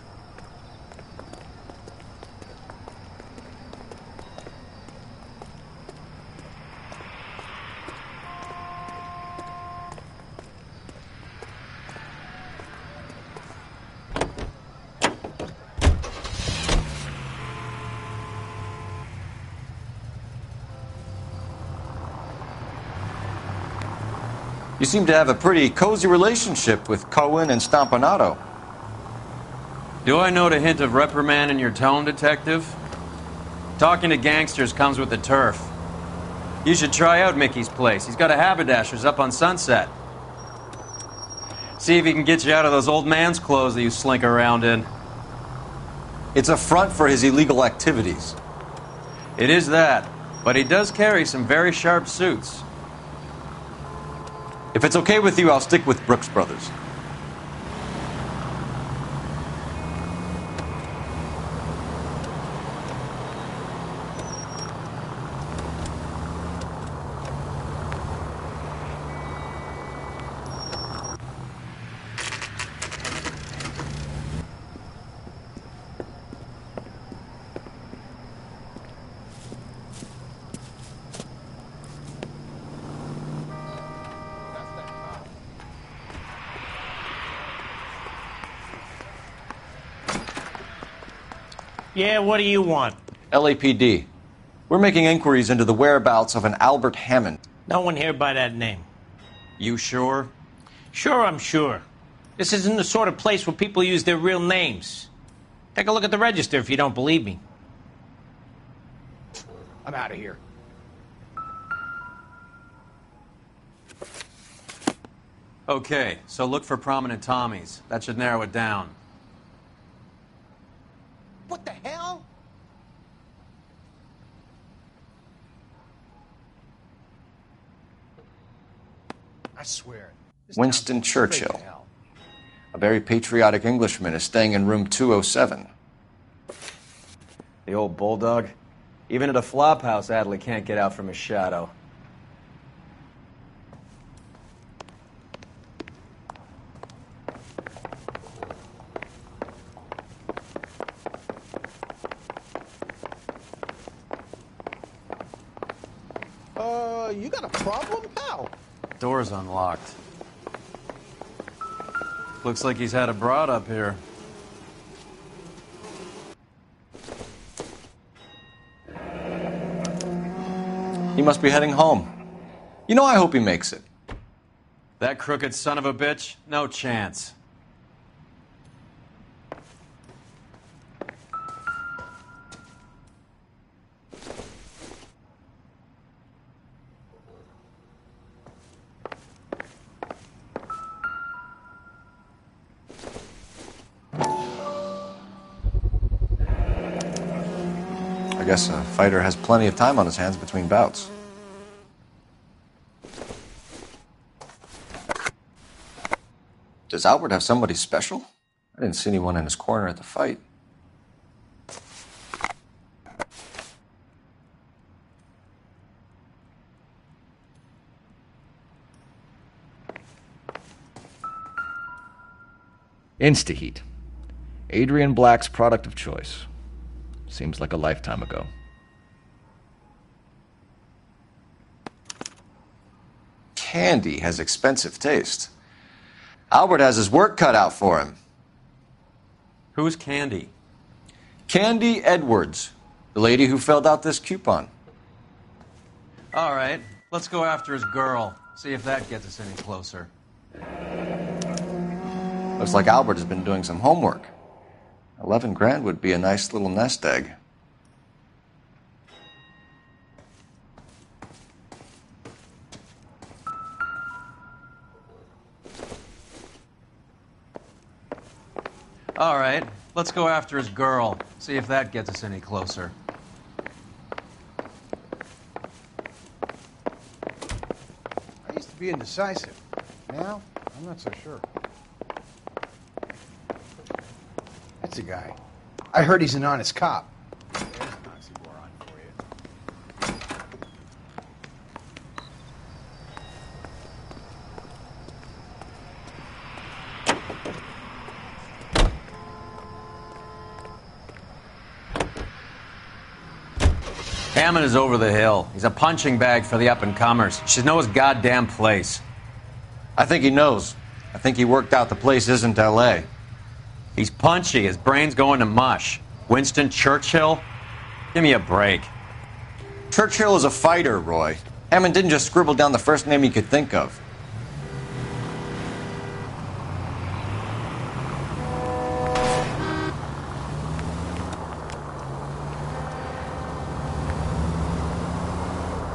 You seem to have a pretty cozy relationship with Cohen and Stompanato. Do I note a hint of reprimand in your tone, Detective? Talking to gangsters comes with the turf. You should try out Mickey's place. He's got a haberdasher's up on Sunset. See if he can get you out of those old man's clothes that you slink around in. It's a front for his illegal activities. It is that, but he does carry some very sharp suits. If it's okay with you, I'll stick with Brooks Brothers. Yeah, what do you want? LAPD. We're making inquiries into the whereabouts of an Albert Hammond. No one here by that name. You sure? Sure, I'm sure. This isn't the sort of place where people use their real names. Take a look at the register if you don't believe me. I'm out of here. Okay, so look for prominent Tommies. That should narrow it down. What the hell? I swear. Winston Churchill. A very patriotic Englishman is staying in room 207. The old bulldog. Even at a flop house, Adley can't get out from his shadow. You got a problem, pal? Door's unlocked. Looks like he's had a broad up here. He must be heading home. You know, I hope he makes it. That crooked son of a bitch? No chance. I guess a fighter has plenty of time on his hands between bouts. Does Albert have somebody special? I didn't see anyone in his corner at the fight. Instaheat. Adrian Black's product of choice. Seems like a lifetime ago. Candy has expensive taste. Albert has his work cut out for him. Who's Candy? Candy Edwards, the lady who filled out this coupon. All right, let's go after his girl. See if that gets us any closer. Looks like Albert has been doing some homework. 11 grand would be a nice little nest egg. All right, let's go after his girl. See if that gets us any closer. I used to be indecisive. Now, I'm not so sure. That's a guy. I heard he's an honest cop. There's an oxymoron for you. Hammond is over the hill. He's a punching bag for the up-and-comers. He should know his goddamn place. I think he knows. I think he worked out the place isn't L.A. He's punchy. His brain's going to mush. Winston Churchill? Give me a break. Churchill is a fighter, Roy. Hammond didn't just scribble down the first name he could think of.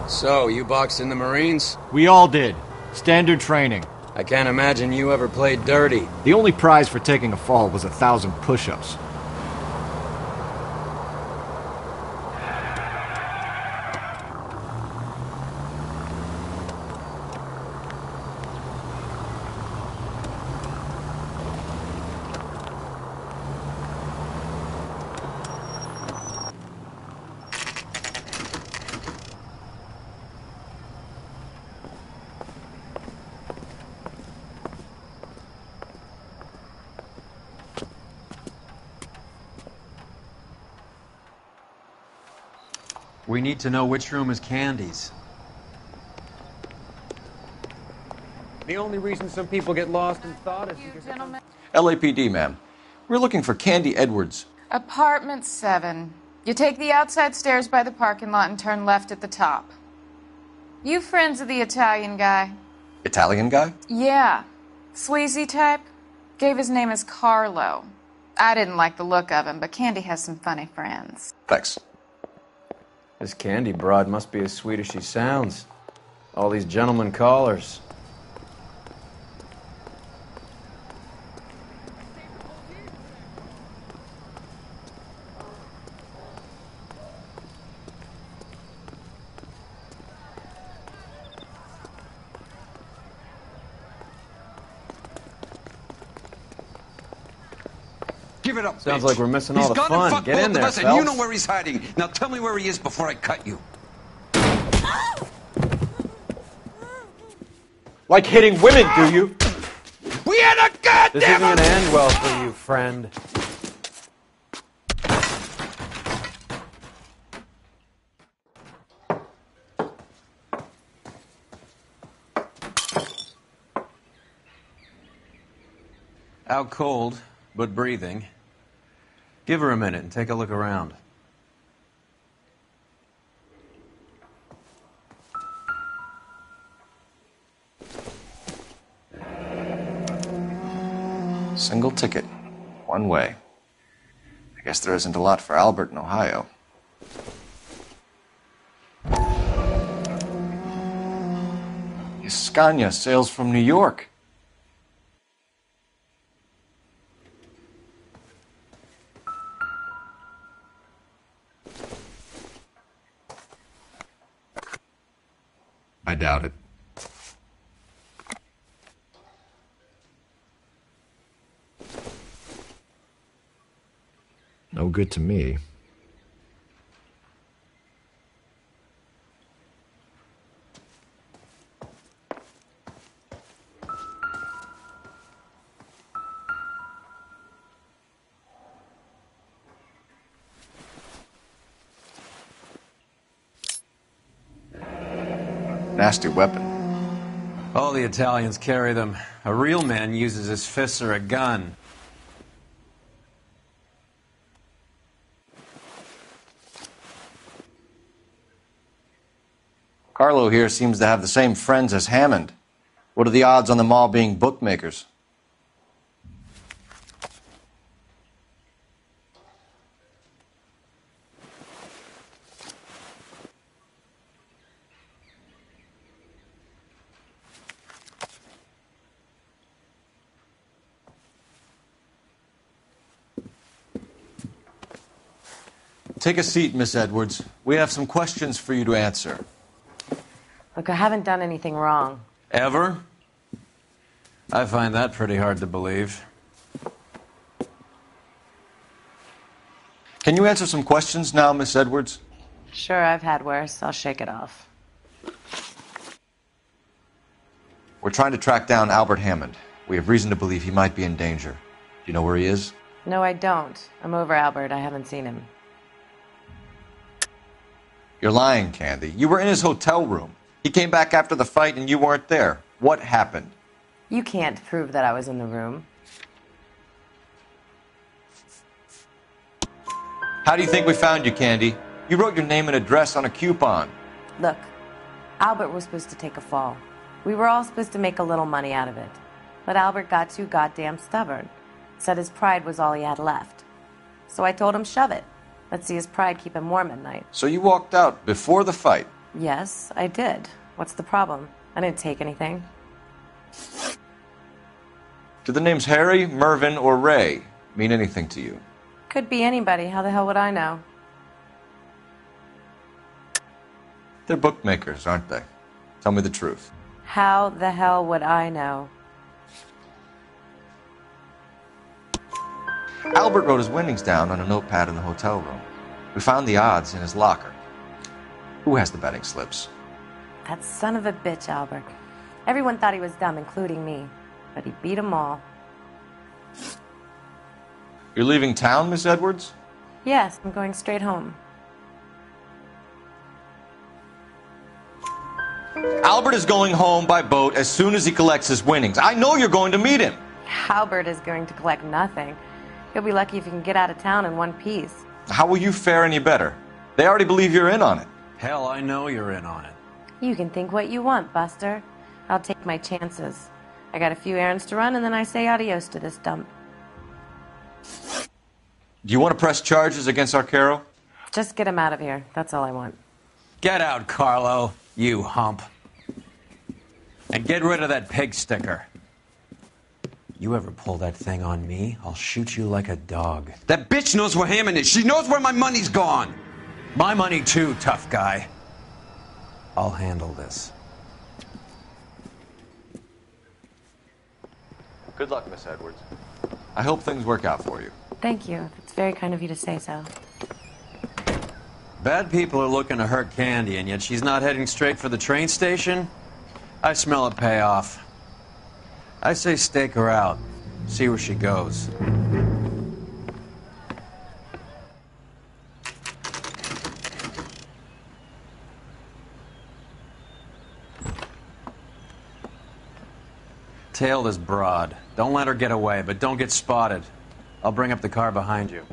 So, you boxed in the Marines? We all did. Standard training. I can't imagine you ever played dirty. The only prize for taking a fall was 1,000 push-ups. We need to know which room is Candy's. The only reason some people get lost in thought is because... Gentlemen. LAPD, ma'am. We're looking for Candy Edwards. Apartment 7. You take the outside stairs by the parking lot and turn left at the top. You friends of the Italian guy? Italian guy? Yeah. Sleazy type? Gave his name as Carlo. I didn't like the look of him, but Candy has some funny friends. Thanks. This Candy broad must be as sweet as she sounds. All these gentlemen callers. Give it up, Sounds bitch. like we're missing all He's the gone fun. and fucked Get both in there, of us, and you Phelps. know where he's hiding. Now tell me where he is before I cut you. Like hitting women, do you? We had a goddamn... This isn't going to end well for you, friend. Out cold, but breathing. Give her a minute and take a look around. Single ticket. One way. I guess there isn't a lot for Albert in Ohio. Scania sails from New York. I doubt it. No good to me. Nasty weapon. All the Italians carry them. A real man uses his fists or a gun. Carlo here seems to have the same friends as Hammond. What are the odds on them all being bookmakers? Take a seat, Miss Edwards. We have some questions for you to answer. Look, I haven't done anything wrong. Ever? I find that pretty hard to believe. Can you answer some questions now, Miss Edwards? Sure, I've had worse. I'll shake it off. We're trying to track down Albert Hammond. We have reason to believe he might be in danger. Do you know where he is? No, I don't. I'm over Albert. I haven't seen him. You're lying, Candy. You were in his hotel room. He came back after the fight and you weren't there. What happened? You can't prove that I was in the room. How do you think we found you, Candy? You wrote your name and address on a coupon. Look, Albert was supposed to take a fall. We were all supposed to make a little money out of it. But Albert got too goddamn stubborn. Said his pride was all he had left. So I told him, shove it. Let's see his pride keep him warm at night. So you walked out before the fight? Yes, I did. What's the problem? I didn't take anything. Do the names Harry, Mervyn, or Ray mean anything to you? Could be anybody. How the hell would I know? They're bookmakers, aren't they? Tell me the truth. How the hell would I know? Albert wrote his winnings down on a notepad in the hotel room. We found the odds in his locker. Who has the betting slips? That son of a bitch, Albert. Everyone thought he was dumb, including me. But he beat them all. You're leaving town, Miss Edwards? Yes, I'm going straight home. Albert is going home by boat as soon as he collects his winnings. I know you're going to meet him. Albert is going to collect nothing. He'll be lucky if he can get out of town in one piece. How will you fare any better? They already believe you're in on it. Hell, I know you're in on it. You can think what you want, Buster. I'll take my chances. I got a few errands to run, and then I say adios to this dump. Do you want to press charges against Arcaro? Just get him out of here. That's all I want. Get out, Carlo, you hump. And get rid of that pig sticker. You ever pull that thing on me, I'll shoot you like a dog. That bitch knows where Hammond is. She knows where my money's gone. My money too, tough guy. I'll handle this. Good luck, Miss Edwards. I hope things work out for you. Thank you. It's very kind of you to say so. Bad people are looking to hurt Candy, and yet she's not heading straight for the train station? I smell a payoff. I say stake her out. See where she goes. Tail this broad. Don't let her get away, but don't get spotted. I'll bring up the car behind you.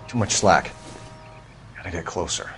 Too much slack. Gotta get closer.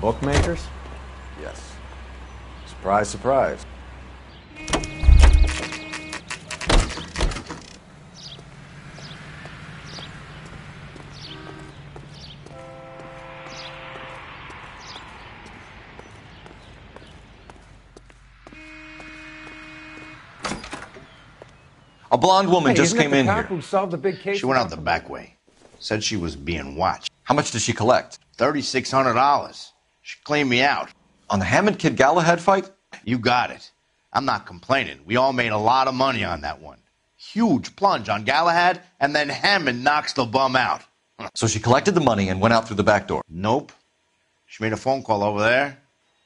Bookmakers? Yes. Surprise, surprise. A blonde woman Hey, just isn't it came the in cop here. who solved the big case? She went out the back way. Said she was being watched. How much did she collect? $3,600. She cleaned me out. On the Hammond Kid Galahad fight? You got it. I'm not complaining. We all made a lot of money on that one. Huge plunge on Galahad, and then Hammond knocks the bum out. So she collected the money and went out through the back door? Nope. She made a phone call over there,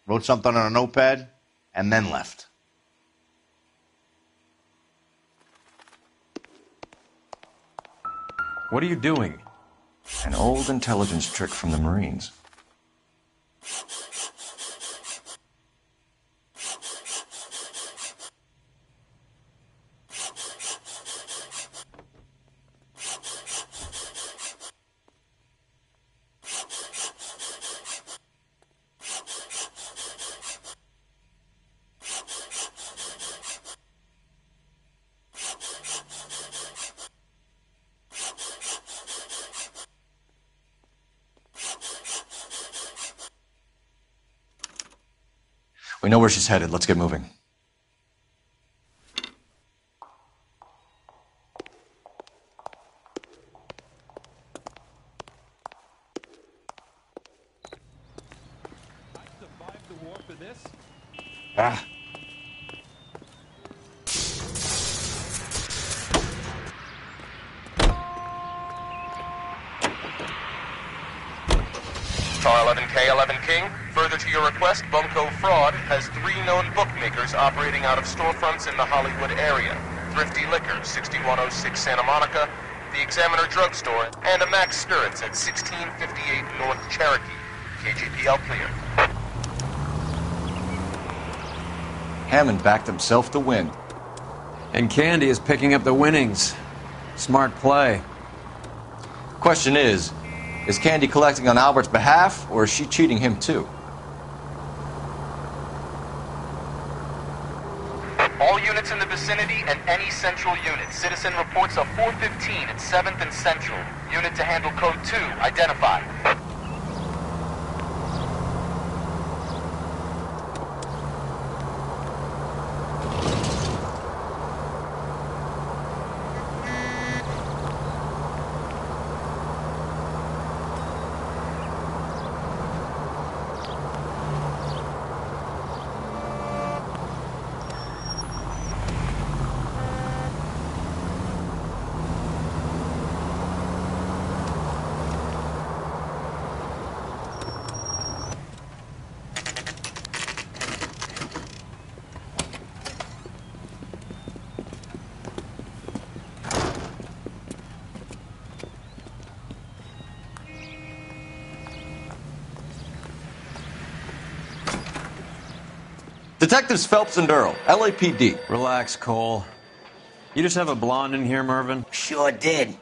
wrote something on a notepad, and then left. What are you doing? An old intelligence trick from the Marines. We know where she's headed. Let's get moving. Ah. Star 11K, 11 King. Further to your request, Bunko Fraud has 3 known bookmakers operating out of storefronts in the Hollywood area. Thrifty Liquor, 6106 Santa Monica, the Examiner Drugstore, and a Max Spirits at 1658 North Cherokee. KGPL clear. Hammond backed himself to win. And Candy is picking up the winnings. Smart play. Question is Candy collecting on Albert's behalf, or is she cheating him too? All units in the vicinity and any central unit. Citizen reports of 415 at 7th and Central. Unit to handle code 2, identified. Detectives Phelps and Earl, LAPD. Relax, Cole. You just have a blonde in here, Mervyn? Sure did.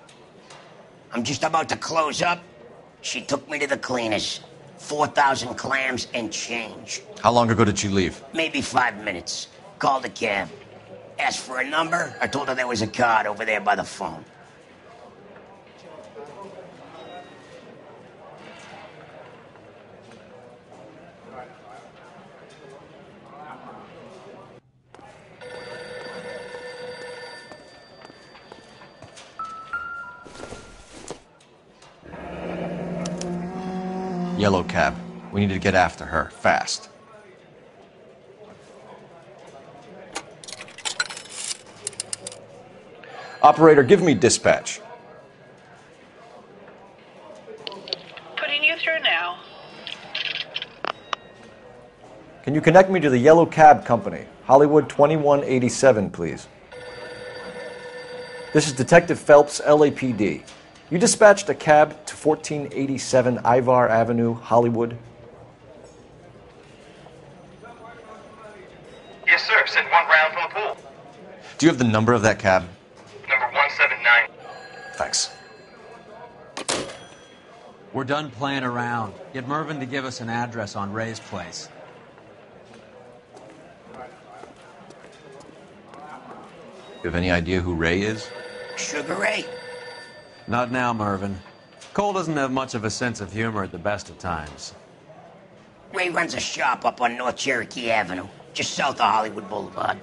I'm just about to close up. She took me to the cleaners. 4,000 clams and change. How long ago did she leave? Maybe 5 minutes. Called a cab. Asked for a number. I told her there was a card over there by the phone. Yellow cab. We need to get after her, fast. Operator, give me dispatch. Putting you through now. Can you connect me to the Yellow Cab Company? Hollywood 2187, please. This is Detective Phelps, LAPD. You dispatched a cab to 1487 Ivar Avenue, Hollywood? Yes, sir. Sent 1 round from the pool. Do you have the number of that cab? Number 179. Thanks. We're done playing around. Get Mervyn to give us an address on Ray's place. You have any idea who Ray is? Sugar Ray? Not now, Mervyn. Cole doesn't have much of a sense of humor at the best of times. Ray runs a shop up on North Cherokee Avenue, just south of Hollywood Boulevard.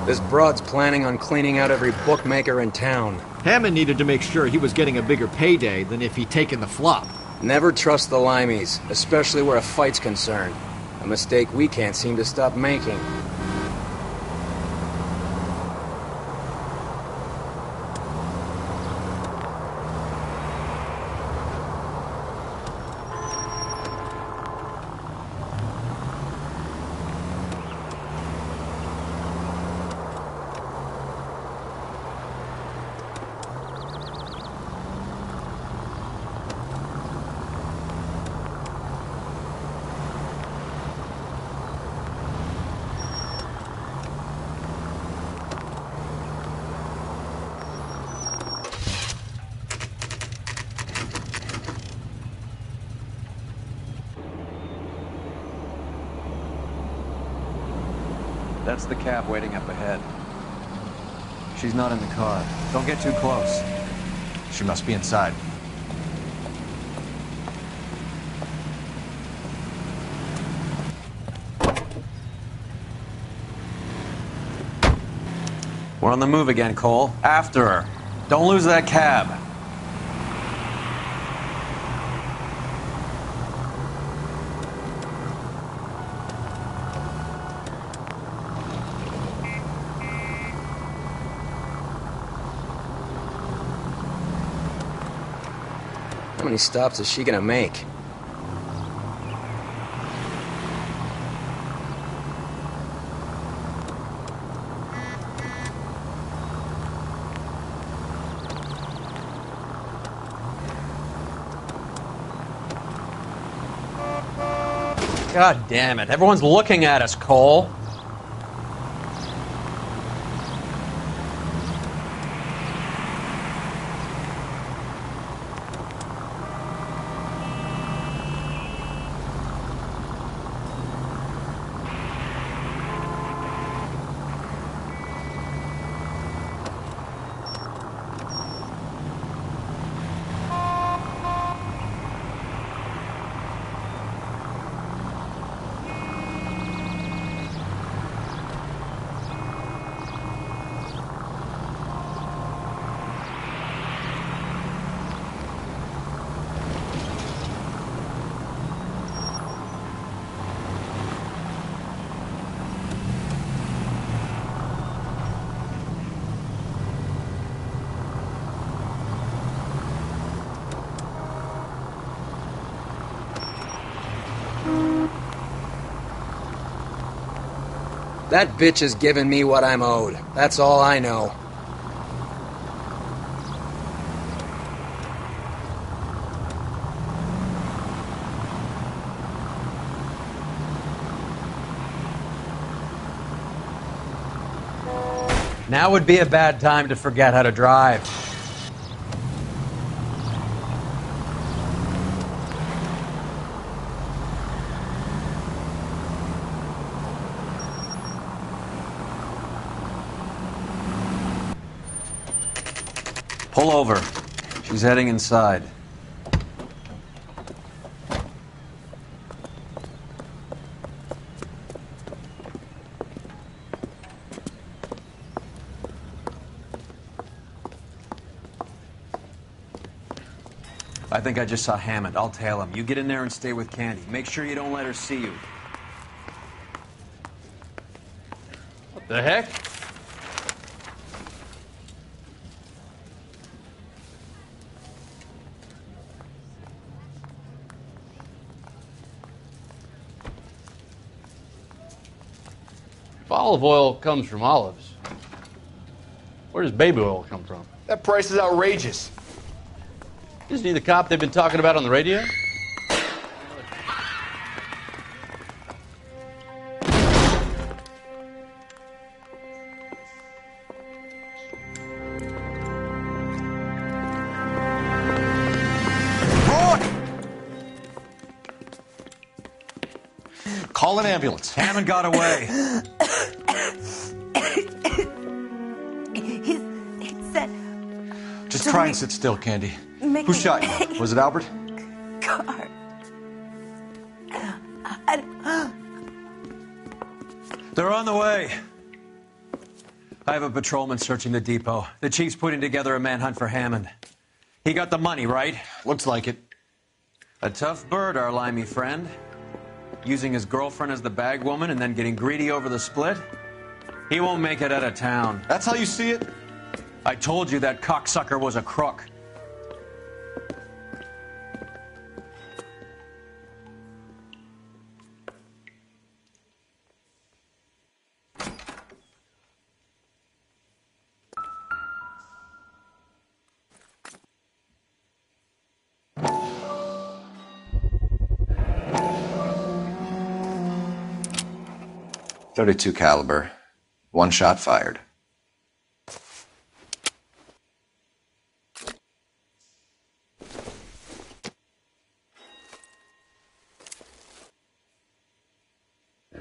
This broad's planning on cleaning out every bookmaker in town. Hammond needed to make sure he was getting a bigger payday than if he'd taken the flop. Never trust the limeys, especially where a fight's concerned. A mistake we can't seem to stop making. That's the cab waiting up ahead. She's not in the car. Don't get too close. She must be inside. We're on the move again, Cole. After her. Don't lose that cab. How many stops is she gonna make? God damn it. Everyone's looking at us, Cole. That bitch has given me what I'm owed. That's all I know. Now would be a bad time to forget how to drive. Pull over. She's heading inside. I think I just saw Hammond. I'll tail him. You get in there and stay with Candy. Make sure you don't let her see you. What the heck? If olive oil comes from olives, where does baby oil come from? That price is outrageous. Isn't he the cop they've been talking about on the radio? Call an ambulance. Hammond got away. He said... Just try and sit still, Candy. Mickey. Who shot you? Was it Albert? Car. They're on the way. I have a patrolman searching the depot. The chief's putting together a manhunt for Hammond. He got the money, right? Looks like it. A tough bird, our limey friend. Using his girlfriend as the bag woman and then getting greedy over the split. He won't make it out of town. That's how you see it? I told you that cocksucker was a crook. .32 caliber. One shot fired. The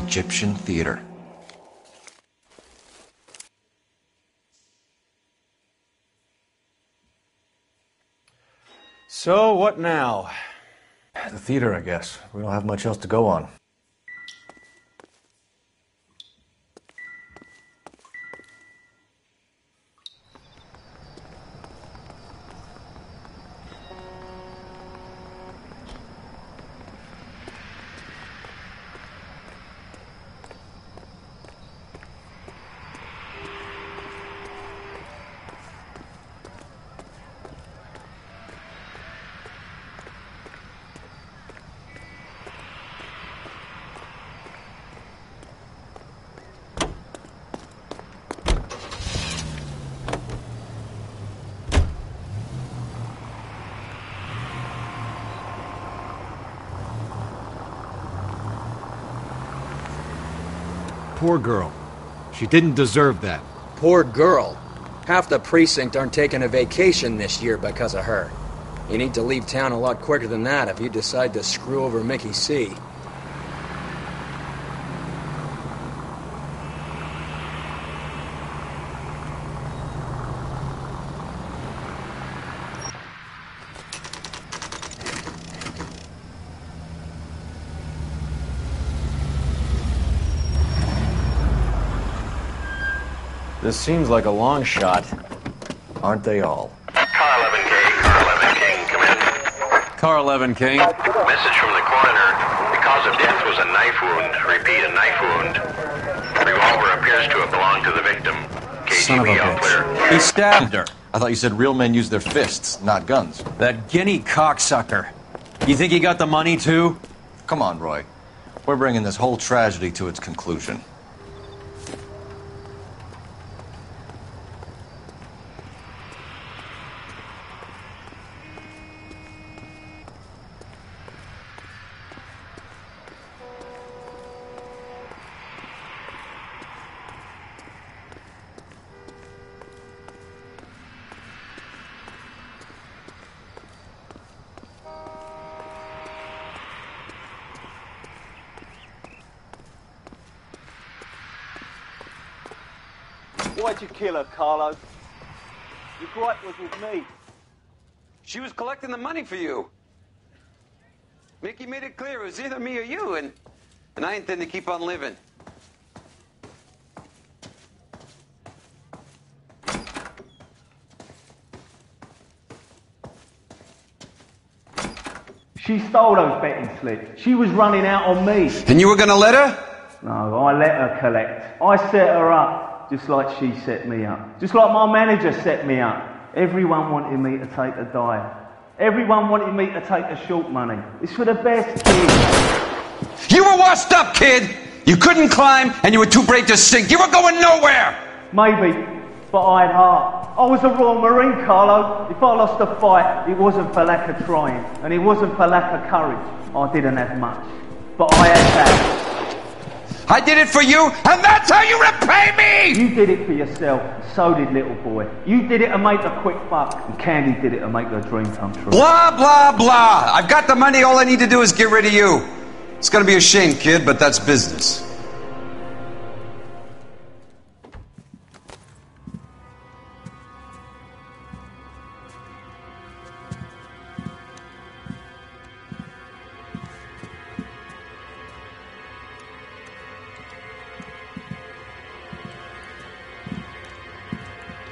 Egyptian Theater. So, what now? The theater, I guess. We don't have much else to go on. Poor girl. She didn't deserve that. Poor girl. Half the precinct aren't taking a vacation this year because of her. You need to leave town a lot quicker than that if you decide to screw over Mickey C. This seems like a long shot. Aren't they all? Car 11K, Car 11 King, come in. Car 11 King. Message from the coroner. The cause of death was a knife wound. Repeat, a knife wound. Revolver appears to have belonged to the victim. Son of a KGB all bitch. clear. He stabbed her. I thought you said real men use their fists, not guns. That guinea cocksucker. You think he got the money, too? Come on, Roy. We're bringing this whole tragedy to its conclusion. Why'd you kill her, Carlo? Your gripe was with me. She was collecting the money for you. Mickey made it clear it was either me or you, and I intend to keep on living. She stole those betting slips. She was running out on me. And you were gonna let her? No, I let her collect. I set her up, just like she set me up. Just like my manager set me up. Everyone wanted me to take a dive. Everyone wanted me to take the short money. It's for the best kid. You were washed up, kid! You couldn't climb, and you were too brave to sink. You were going nowhere! Maybe, but I had heart. I was a Royal Marine, Carlo. If I lost a fight, it wasn't for lack of trying, and it wasn't for lack of courage. I didn't have much, but I had that. I did it for you, and that's how you repay me! You did it for yourself, so did little boy. You did it to make a quick buck, and Candy did it to make her dream come true. Blah, blah, blah. I've got the money, all I need to do is get rid of you. It's gonna be a shame, kid, but that's business.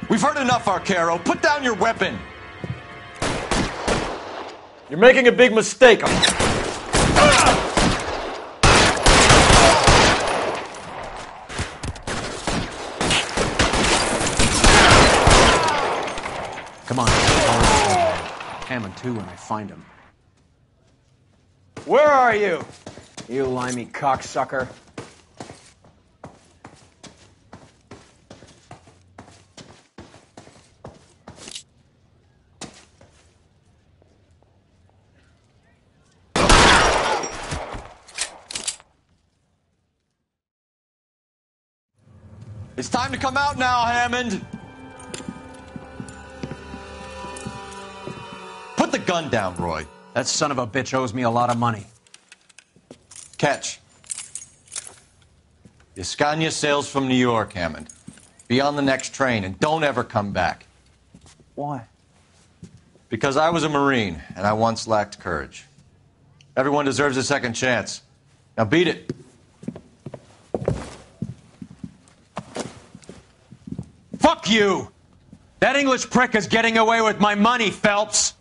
We've heard enough, Arcaro. Put down your weapon. You're making a big mistake. Come on. Hammond too when I find him. Where are you? You limey cocksucker. It's time to come out now, Hammond. Put the gun down, Roy. That son of a bitch owes me a lot of money. Catch. Escania sails from New York, Hammond. Be on the next train and don't ever come back. Why? Because I was a Marine and I once lacked courage. Everyone deserves a second chance. Now beat it. Fuck you! That English prick is getting away with my money, Phelps!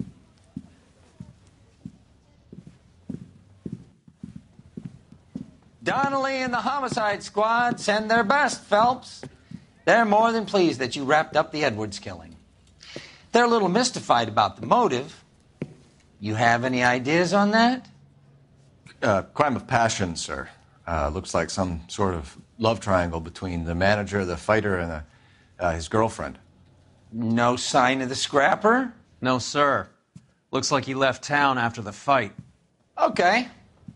Donnelly and the homicide squad send their best, Phelps. They're more than pleased that you wrapped up the Edwards killing. They're a little mystified about the motive. You have any ideas on that? Crime of passion, sir. Looks like some sort of love triangle between the manager, the fighter, and his girlfriend. No sign of the scrapper? No, sir. Looks like he left town after the fight. Okay.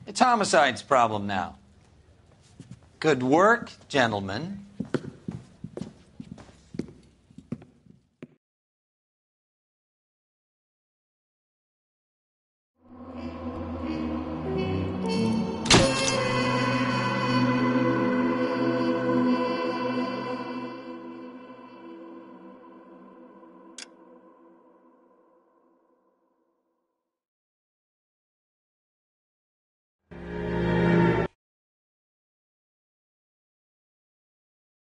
It's homicide's problem now. Good work, gentlemen.